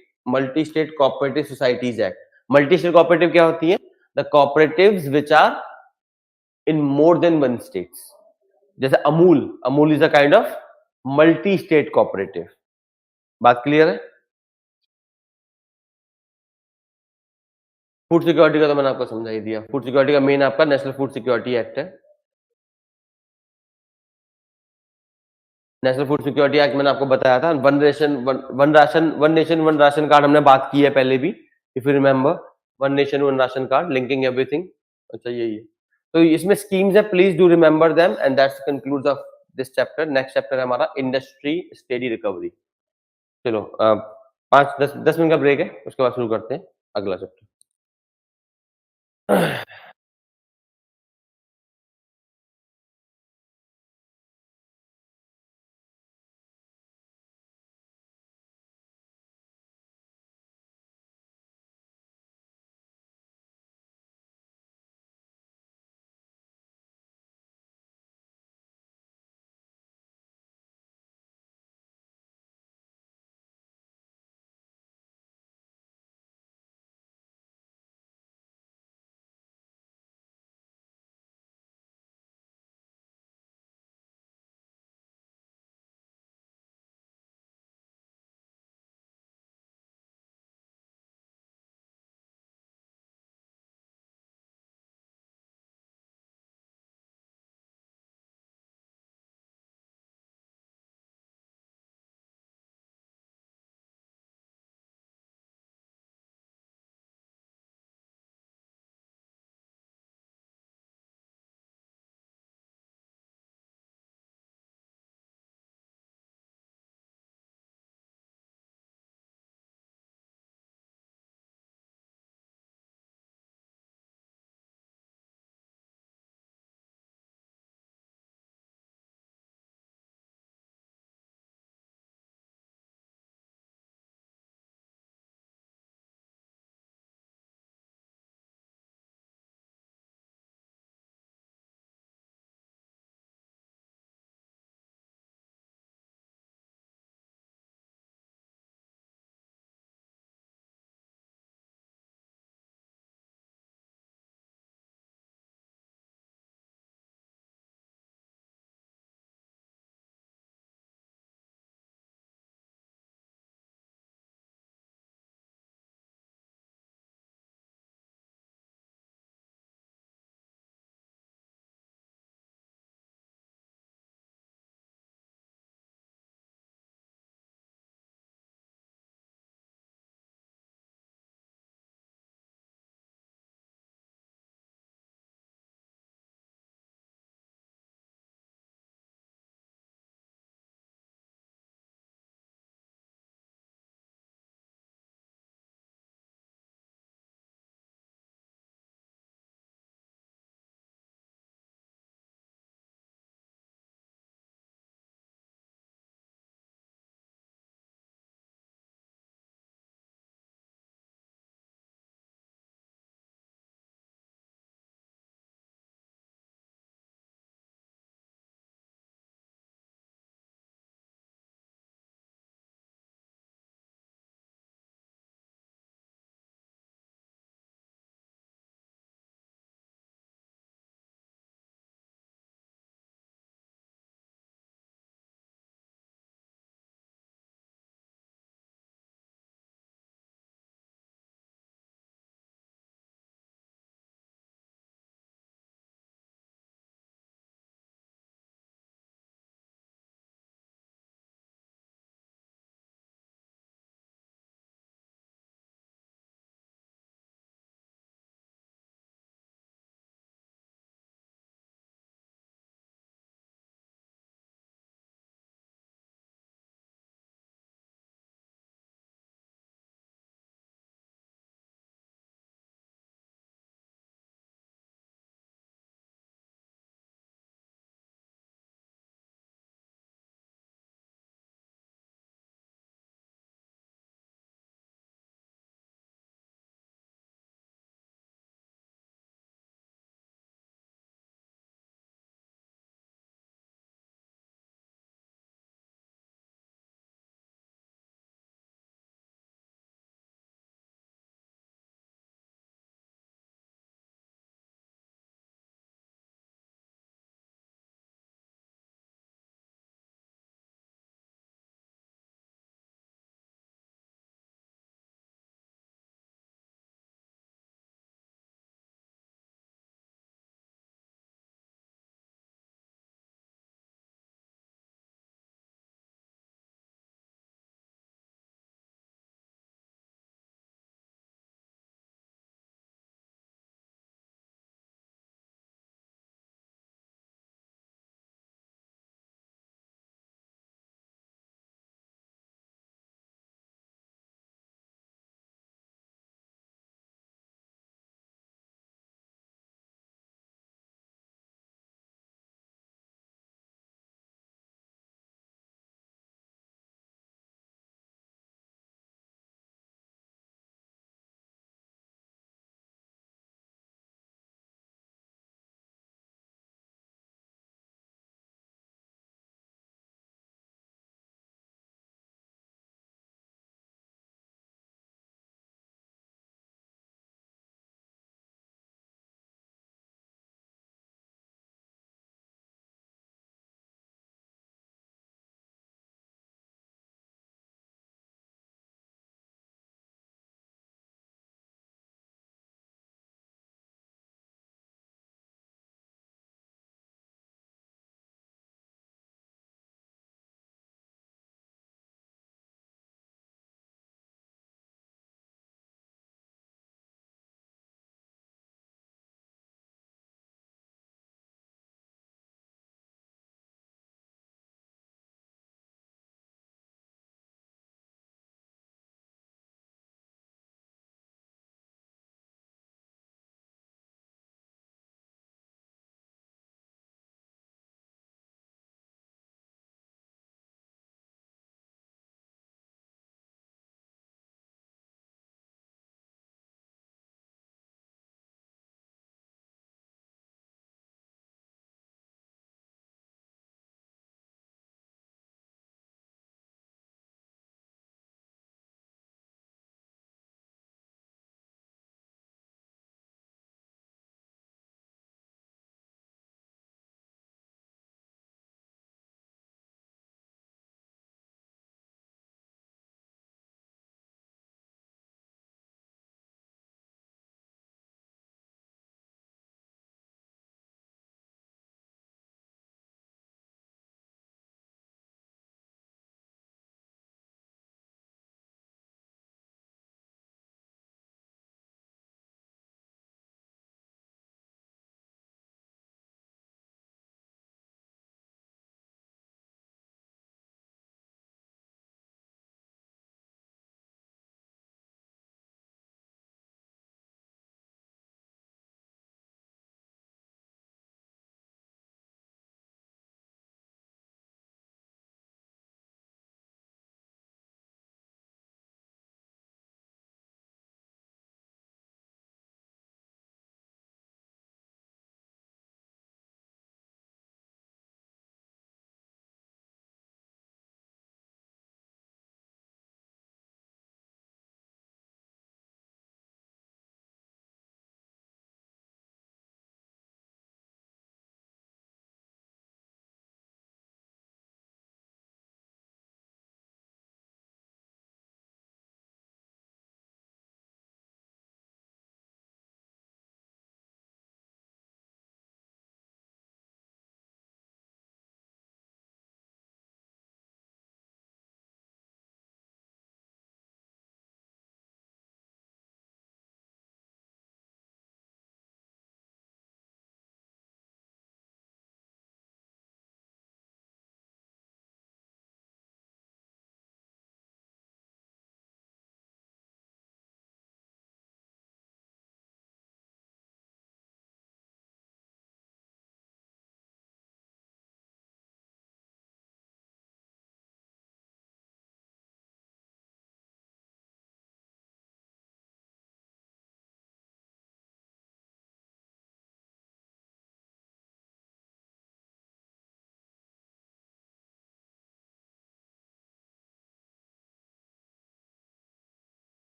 A: cooperative societies act। Multi state cooperative क्या होती है, the cooperatives which are in more than one states। जैसे Amul is a kind of multi state cooperative। बात clear है? Food security का तो मैंने आपको समझा ही दिया। फूड सिक्योरिटी का मेन आपका नेशनल फूड सिक्योरिटी एक्ट है। नेशनल फूड सिक्योरिटी एक्ट मैंने आपको बताया था, one nation one ration card हमने बात की है पहले भी, if you remember, one nation one ration card linking everything. अच्छा यही है, तो इसमें स्कीम्स है, please do remember them and that's concludes of this chapter. Next chapter है हमारा इंडस्ट्री स्टेडी रिकवरी। चलो 5-10 मिनट का ब्रेक है, उसके बाद शुरू करते हैं अगला चैप्टर।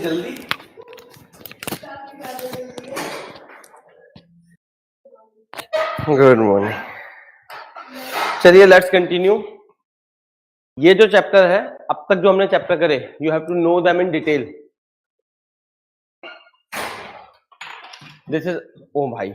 A: जल्दी गुड मॉर्निंग। चलिए लेट्स कंटिन्यू। ये जो चैप्टर है, अब तक जो हमने चैप्टर करे, you have to know them in detail. This is, ओ भाई,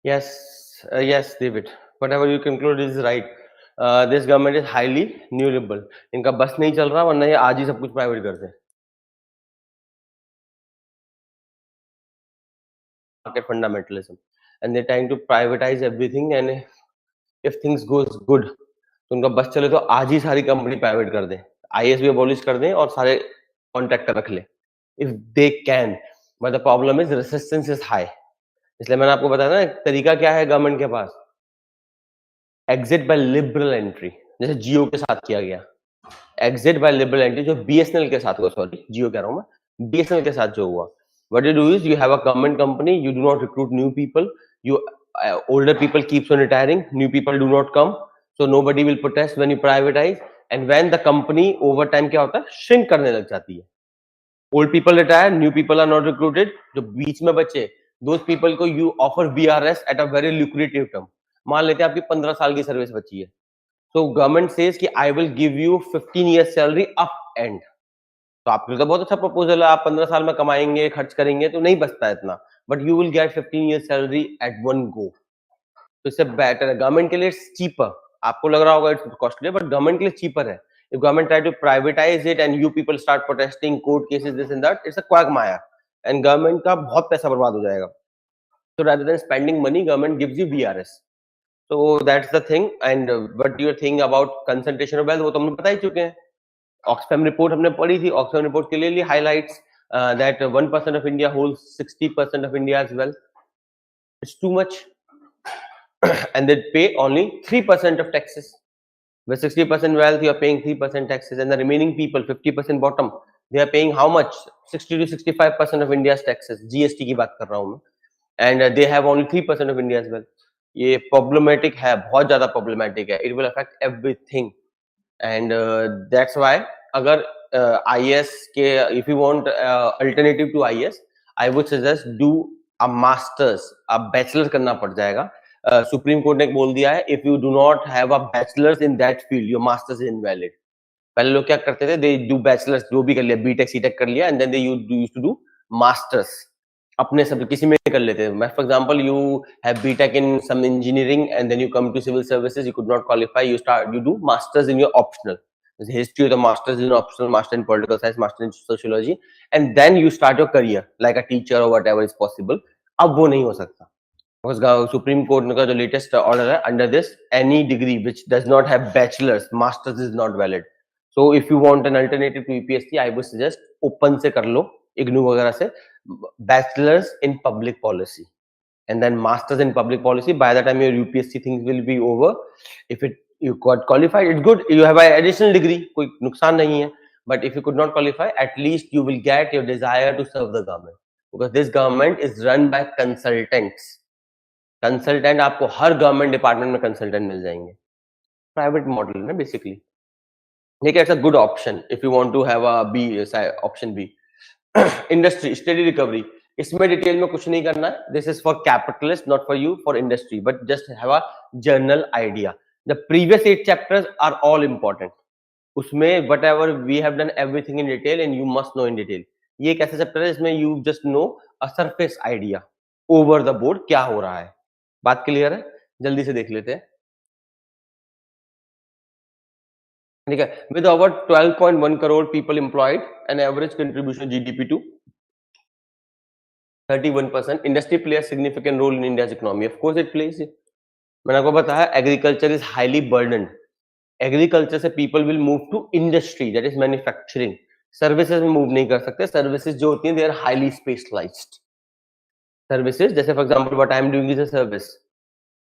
A: yes, yes David, whatever you conclude is right. This government is highly neoliberal. इनका बस नहीं चल रहा, वरना ये आज ही सब कुछ प्राइवेट करते हैं। Market fundamentalism, and they're trying to privatize everything, and if things goes good, तो उनका बस चले तो आज ही सारी कंपनी प्राइवेट कर दें, आईएएस भी अबॉलिश कर दें और सारे कॉन्ट्रैक्टर रख ले, if they can, but the problem is resistance is high. इसलिए मैंने आपको बताया ना, तरीका क्या है गवर्नमेंट के पास, एग्जिट बाय लिबरल एंट्री, जैसे जियो के साथ किया गया। एग्जिट बाय लिबरल एंट्री जो बीएसएनएल के साथ हुआ, सॉरी जियो कह रहा हूं मैं, बीएसएनएल के साथ जो हुआ, what you do is you have a government company, you do not recruit new people, you older people keeps on retiring, new people do not come, so nobody will protest when you privatize, and when the company over time क्या होता है, shrink करने लग जाती है। old people retire, new people are not recruited, जो बीच में बचे those people को you offer VRS at a very lucrative term। मान लेते हैं आपकी 15 साल की सर्विस बची है, so government says कि I will give you 15 years salary up end। तो आपके लिए तो बहुत अच्छा प्रपोजल है, आप 15 साल में कमाएंगे, खर्च करेंगे तो नहीं बचता इतना, but you will get 15 years salary at one go. तो इससे बेटर है गवर्नमेंट के लिए, इट्स चीपर। आपको लग रहा होगा इट्स कॉस्टली, बट गवर्नमेंट के लिए चीपर है। If government try to privatise it and you people start protesting, court cases, this and that, it's a quagmire, and government का बहुत पैसा बर्बाद हो जाएगा। So rather than spending money, government gives you VRS. So that's the thing. And what you think about concentration of wealth, वो तो हमने बता ही चुके हैं। ऑक्सफैम रिपोर्ट हमने पढ़ी थी, Oxfam report clearly highlights that 1% of India holds 60% of India's wealth. It's too much, and they pay only 3% of taxes. With 60% wealth, you are paying 3% taxes, and the remaining people, 50% bottom, they are paying how much? 60 to 65% of India's taxes. GST की बात कर रहा हूँ मैं, and they have only 3% of India's wealth. ये problematic है, बहुत ज़्यादा problematic है. It will affect everything. And that's why अगर IAS के, if you want alternative to IAS, I would suggest do a masters, a bachelor करना पड़ जाएगा। सुप्रीम कोर्ट ने बोल दिया है, if you do not have a bachelor's in that field, your masters is invalid। पहले लोग क्या करते थे, they do bachelor's, जो भी कर लिया, बीटेक सीटेक कर लिया, and then they used to do masters अपने सब किसी में कर लेते हैं। For example, you have BTech in some engineering and then you come to civil services, you could not qualify, you do masters in your optional, history, the masters in optional, master in political science, master in sociology, and then you start your career like a teacher or whatever is possible। अब वो नहीं हो सकता, because supreme court का जो latest order है, under this any degree which does not have bachelor's, masters is not valid। so if you want an alternative to UPSC, I would suggest open से कर लो, इग्नू वगैरह से, bachelor's in public policy and then masters in public policy। by the time your UPSC things will be over, if you got qualified, it's good, you have an additional degree, कोई नुकसान नहीं है। but if you could not qualify, at least you will get your desire to serve the government, because this government is run by consultants। Consultant आपको हर government department में consultant मिल जाएंगे, private model ना बेसिकली। ठीक है, it's a good option if you want to have a B, option B. Industry steady recovery, इसमें detail में कुछ नहीं करना है, this is for capitalist, not for you, for industry, but just have a general idea. The previous 8 chapters are all important, उसमें whatever we have done everything in detail and you must know in detail. ये एक ऐसा chapter है जिसमें you just know a surface idea, over the board क्या हो रहा है। बात क्लियर है? जल्दी से देख लेते हैं। ठीक है, with over 12.1 crore people employed, an average contribution GDP to 31%, industry play significant role in India's economy, of course it plays. मैंने आपको बताया agriculture is highly burdened, agriculture से people will move to industry, that is manufacturing. Services में move नहीं कर सकते, services जो होती हैं they are highly specialised services. जैसे for example what I am doing is a service,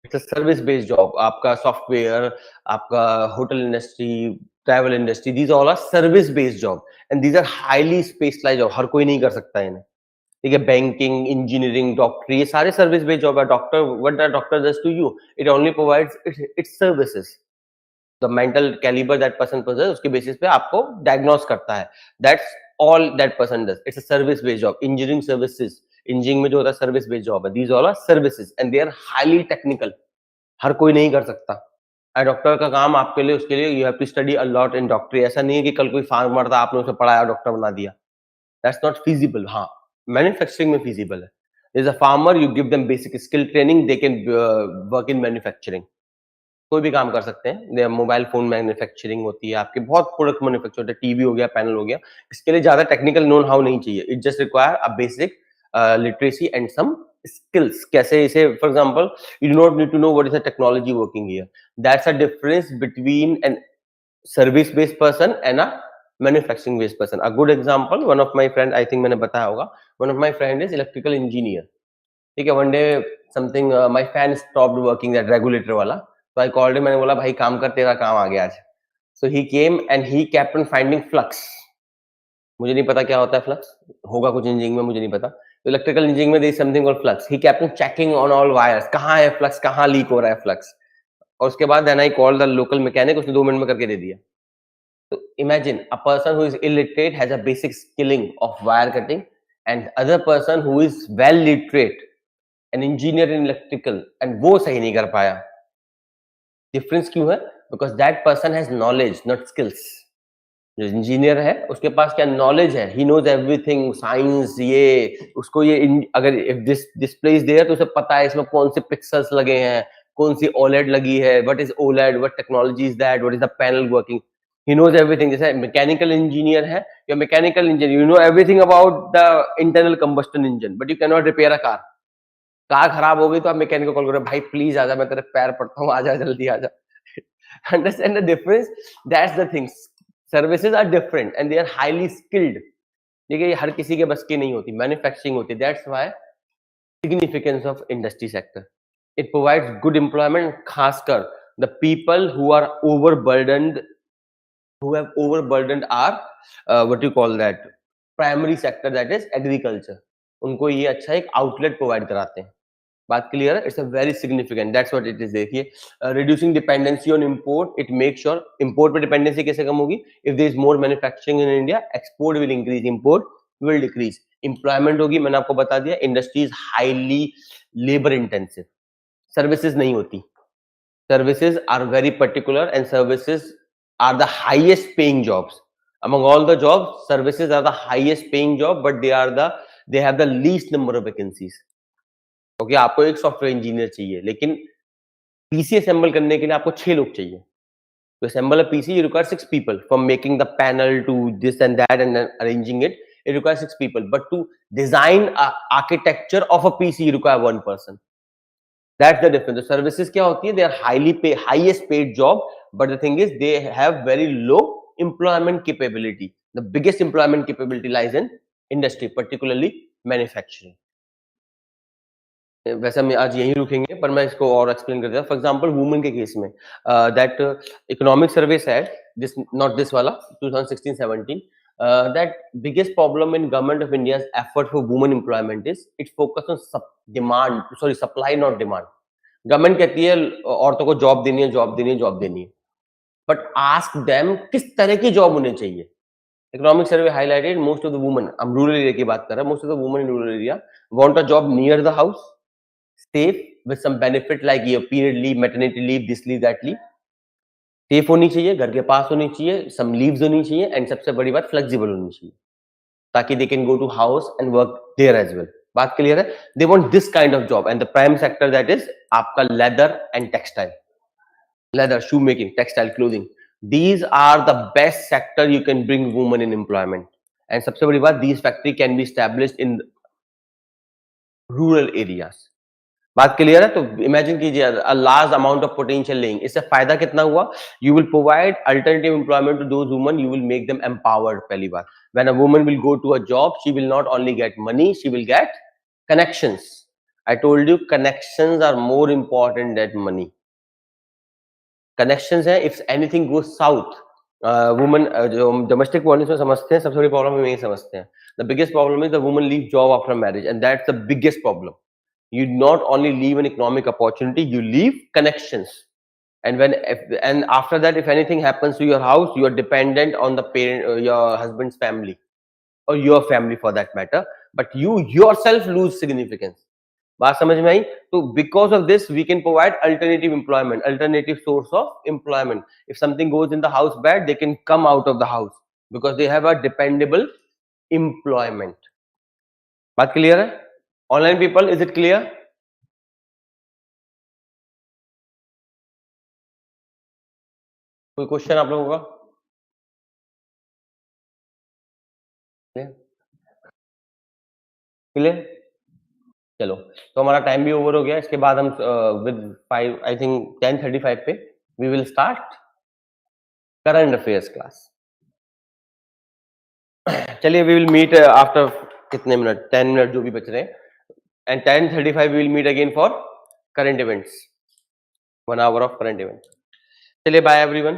A: it's a service based job. आपका सॉफ्टवेयर, आपका hotel industry, travel industry, these all are service based job and these are highly specialised job. हर कोई नहीं कर सकता इन्हें. ठीक है, बैंकिंग, इंजीनियरिंग, डॉक्टर, ये सारे सर्विस बेस्ड जॉब है. Doctor, what the doctor does to you, it only provides its services. The mental calibre that person possess, उसके बेसिस पे आपको डायग्नोस करता है. That's all that person does. It's a service based job. Engineering services, engineering में जो होता है service based job है. These all are services and they are highly technical. हर कोई नहीं कर सकता. डॉक्टर का काम आपके लिए, उसके लिए you have to study a lot in डॉक्टरी. ऐसा नहीं है कि कल कोई फार्मर था, आपने उसे पढ़ाया, डॉक्टर बना दिया. That's not feasible. हाँ, मैन्युफैक्चरिंग में फिजिबल है. Is a farmer, you give them basic skill training, they can work in manufacturing. कोई भी काम कर सकते हैं. मोबाइल फोन मैन्युफैक्चरिंग होती है, आपके बहुत प्रोडक्ट मैन्युफैक्चर होते हैं, टीवी हो गया, पैनल हो गया. इसके लिए ज्यादा टेक्निकल नोन हाउ नहीं चाहिए. It just require a basic literacy and some skills. कैसे इसे, for example, you do not need to know what is the technology working here. That's a difference between an service based person and a manufacturing based person. A good example, one of my friend, I think मैंने बताया होगा, one of my friend is electrical engineer. ठीक है, one day something my fan stopped working, that regulator वाला. So I called him, मैंने बोला भाई काम कर, तेरा काम आ गया आज. So he came and he kept on finding flux. मुझे नहीं पता क्या होता है फ्लक्स, होगा कुछ इंजीनियरिंग में, मुझे नहीं पता. तो इलेक्ट्रिकल इंजीनियरिंग में there is something called flux. He kept on checking on all wires, कहाँ है फ्लक्स, कहाँ लीक हो रहा है फ्लक्स. और उसके बाद then I call the local mechanic, उसने 2 मिनट में करके दे दिया. तो imagine a person who is illiterate has a basic skilling of wire cutting and other person who is well literate, an engineer in electrical, and वो सही नहीं कर पाया. डिफरेंस क्यों है? Because that person has knowledge not skills. जो engineer है उसके पास क्या नॉलेज है, ही नोज एवरीथिंग, साइंस, ये उसको ये अगर if this display is there तो उसे पता है इसमें कौन से पिक्सेल्स लगे हैं, कौन सी ओलेड लगी है, what is OLED, what technology is that, what is the panel working. He knows everything. जैसे मैकेनिकल इंजीनियर है, या mechanical engineer, you know everything about the internal combustion engine, but you can not repair a car. Car खराब हो गई तो आप mechanic को call करो, भाई प्लीज आजा, मैं तेरे पैर पड़ता हूँ, आजा जल्दी आजा. Understand the difference? That's the thing. Services are different and they are highly skilled. देखिए, ये हर किसी के बस की नहीं होती, मैन्युफैक्चरिंग होती है. That's why significance of industry sector. It provides good employment. खासकर the people who are overburdened, who have overburdened are what you call that primary sector, that is agriculture. उनको ये अच्छा एक आउटलेट प्रोवाइड कराते हैं. बात क्लियर है? It's a very significant. That's what it is. देखिए, reducing dependency on import, it make sure. Import पे डिपेंडेंसी कैसे कम होगी? If there is more manufacturing in India, export will increase, import will decrease. Employment होगी, मैंने आपको बता दिया, industry is highly labour intensive. Services नहीं होती. Services are very particular and services are the highest paying jobs. among all the jobs, services are the highest paying job, but they have the least number of vacancies. क्योंकि आपको एक software engineer चाहिए, लेकिन PC assemble करने के लिए आपको 6 लोग चाहिए. To assemble a PC, you require 6 people. From making the panel to this and that and then arranging it, it requires 6 people. But to design a architecture of a PC, you require 1 person. That's the difference. The services क्या होती है? They are highest paid job, but the thing is they have very low employment capability. The biggest employment capability lies in industry, particularly manufacturing. वैसे हम आज यहीं रुकेंगे, पर मैं इसको और एक्सप्लेन कर देता हूं. फॉर एग्जांपल, वुमेन के केस में, that economic survey said, this not this वाला, 2016-17, that biggest problem in government of India's effort for women employment is it focus on supply, not demand. Government कहती है औरतों को जॉब देनी है, job देनी है, जॉब देनी है, बट आस्क देम किस तरह की जॉब उन्हें चाहिए. Economic survey highlighted most of the women, हम रूरल एरिया की बात कर रहे हैं, most of the women in rural area want a job near the house, safe with some benefit like your period leave, maternity leave, this leave, that leave. Safe होनी चाहिए, घर के पास होनी चाहिए, some leaves होनी चाहिए, एंड सबसे बड़ी बात फ्लेक्सिबल होनी चाहिए, ताकि they can go to house and work there as well. बात क्लियर है? They want this kind of job and the prime sector, that is आपका leather and textile, leather, shoemaking, textile, clothing. These are the best sector you can bring women in employment. And सबसे बड़ी बात, these factory can be established in rural areas. बात clear है? तो imagine कीजिए, a large amount of potential lying. इससे फायदा कितना हुआ? You will provide alternative employment to those women, you will make them empowered. पहली बात, when a woman will go to a job, she will not only get money, she will get connections. I told you connections are more important than money. Connections है, if anything goes south, women जो domestic violence में समझते हैं, सबसे बड़ी problem हम यही समझते हैं. The biggest problem is the woman leave job after marriage, and that's the biggest problem. You not only leave an economic opportunity, you leave connections. And after that, if anything happens to your house, you are dependent on the parent, your husband's family, or your family for that matter. But you yourself lose significance. बात समझ में आई? तो because of this we can provide alternative employment, alternative source of employment. If something goes in the house bad, they can come out of the house because they have a dependable employment. बात clear है? Online people, is it clear? कोई question आप लोगों का? Clear? चलो, तो हमारा time भी ओवर हो गया. इसके बाद हम विद 5 आई थिंक 10:35 पे we will start current affairs class. चलिए, वी विल मीट आफ्टर कितने मिनट, 10 मिनट जो भी बच रहे हैं, and 10:35 we will meet again for current events, 1 hour of current event. चलिए, बाय एवरीवन.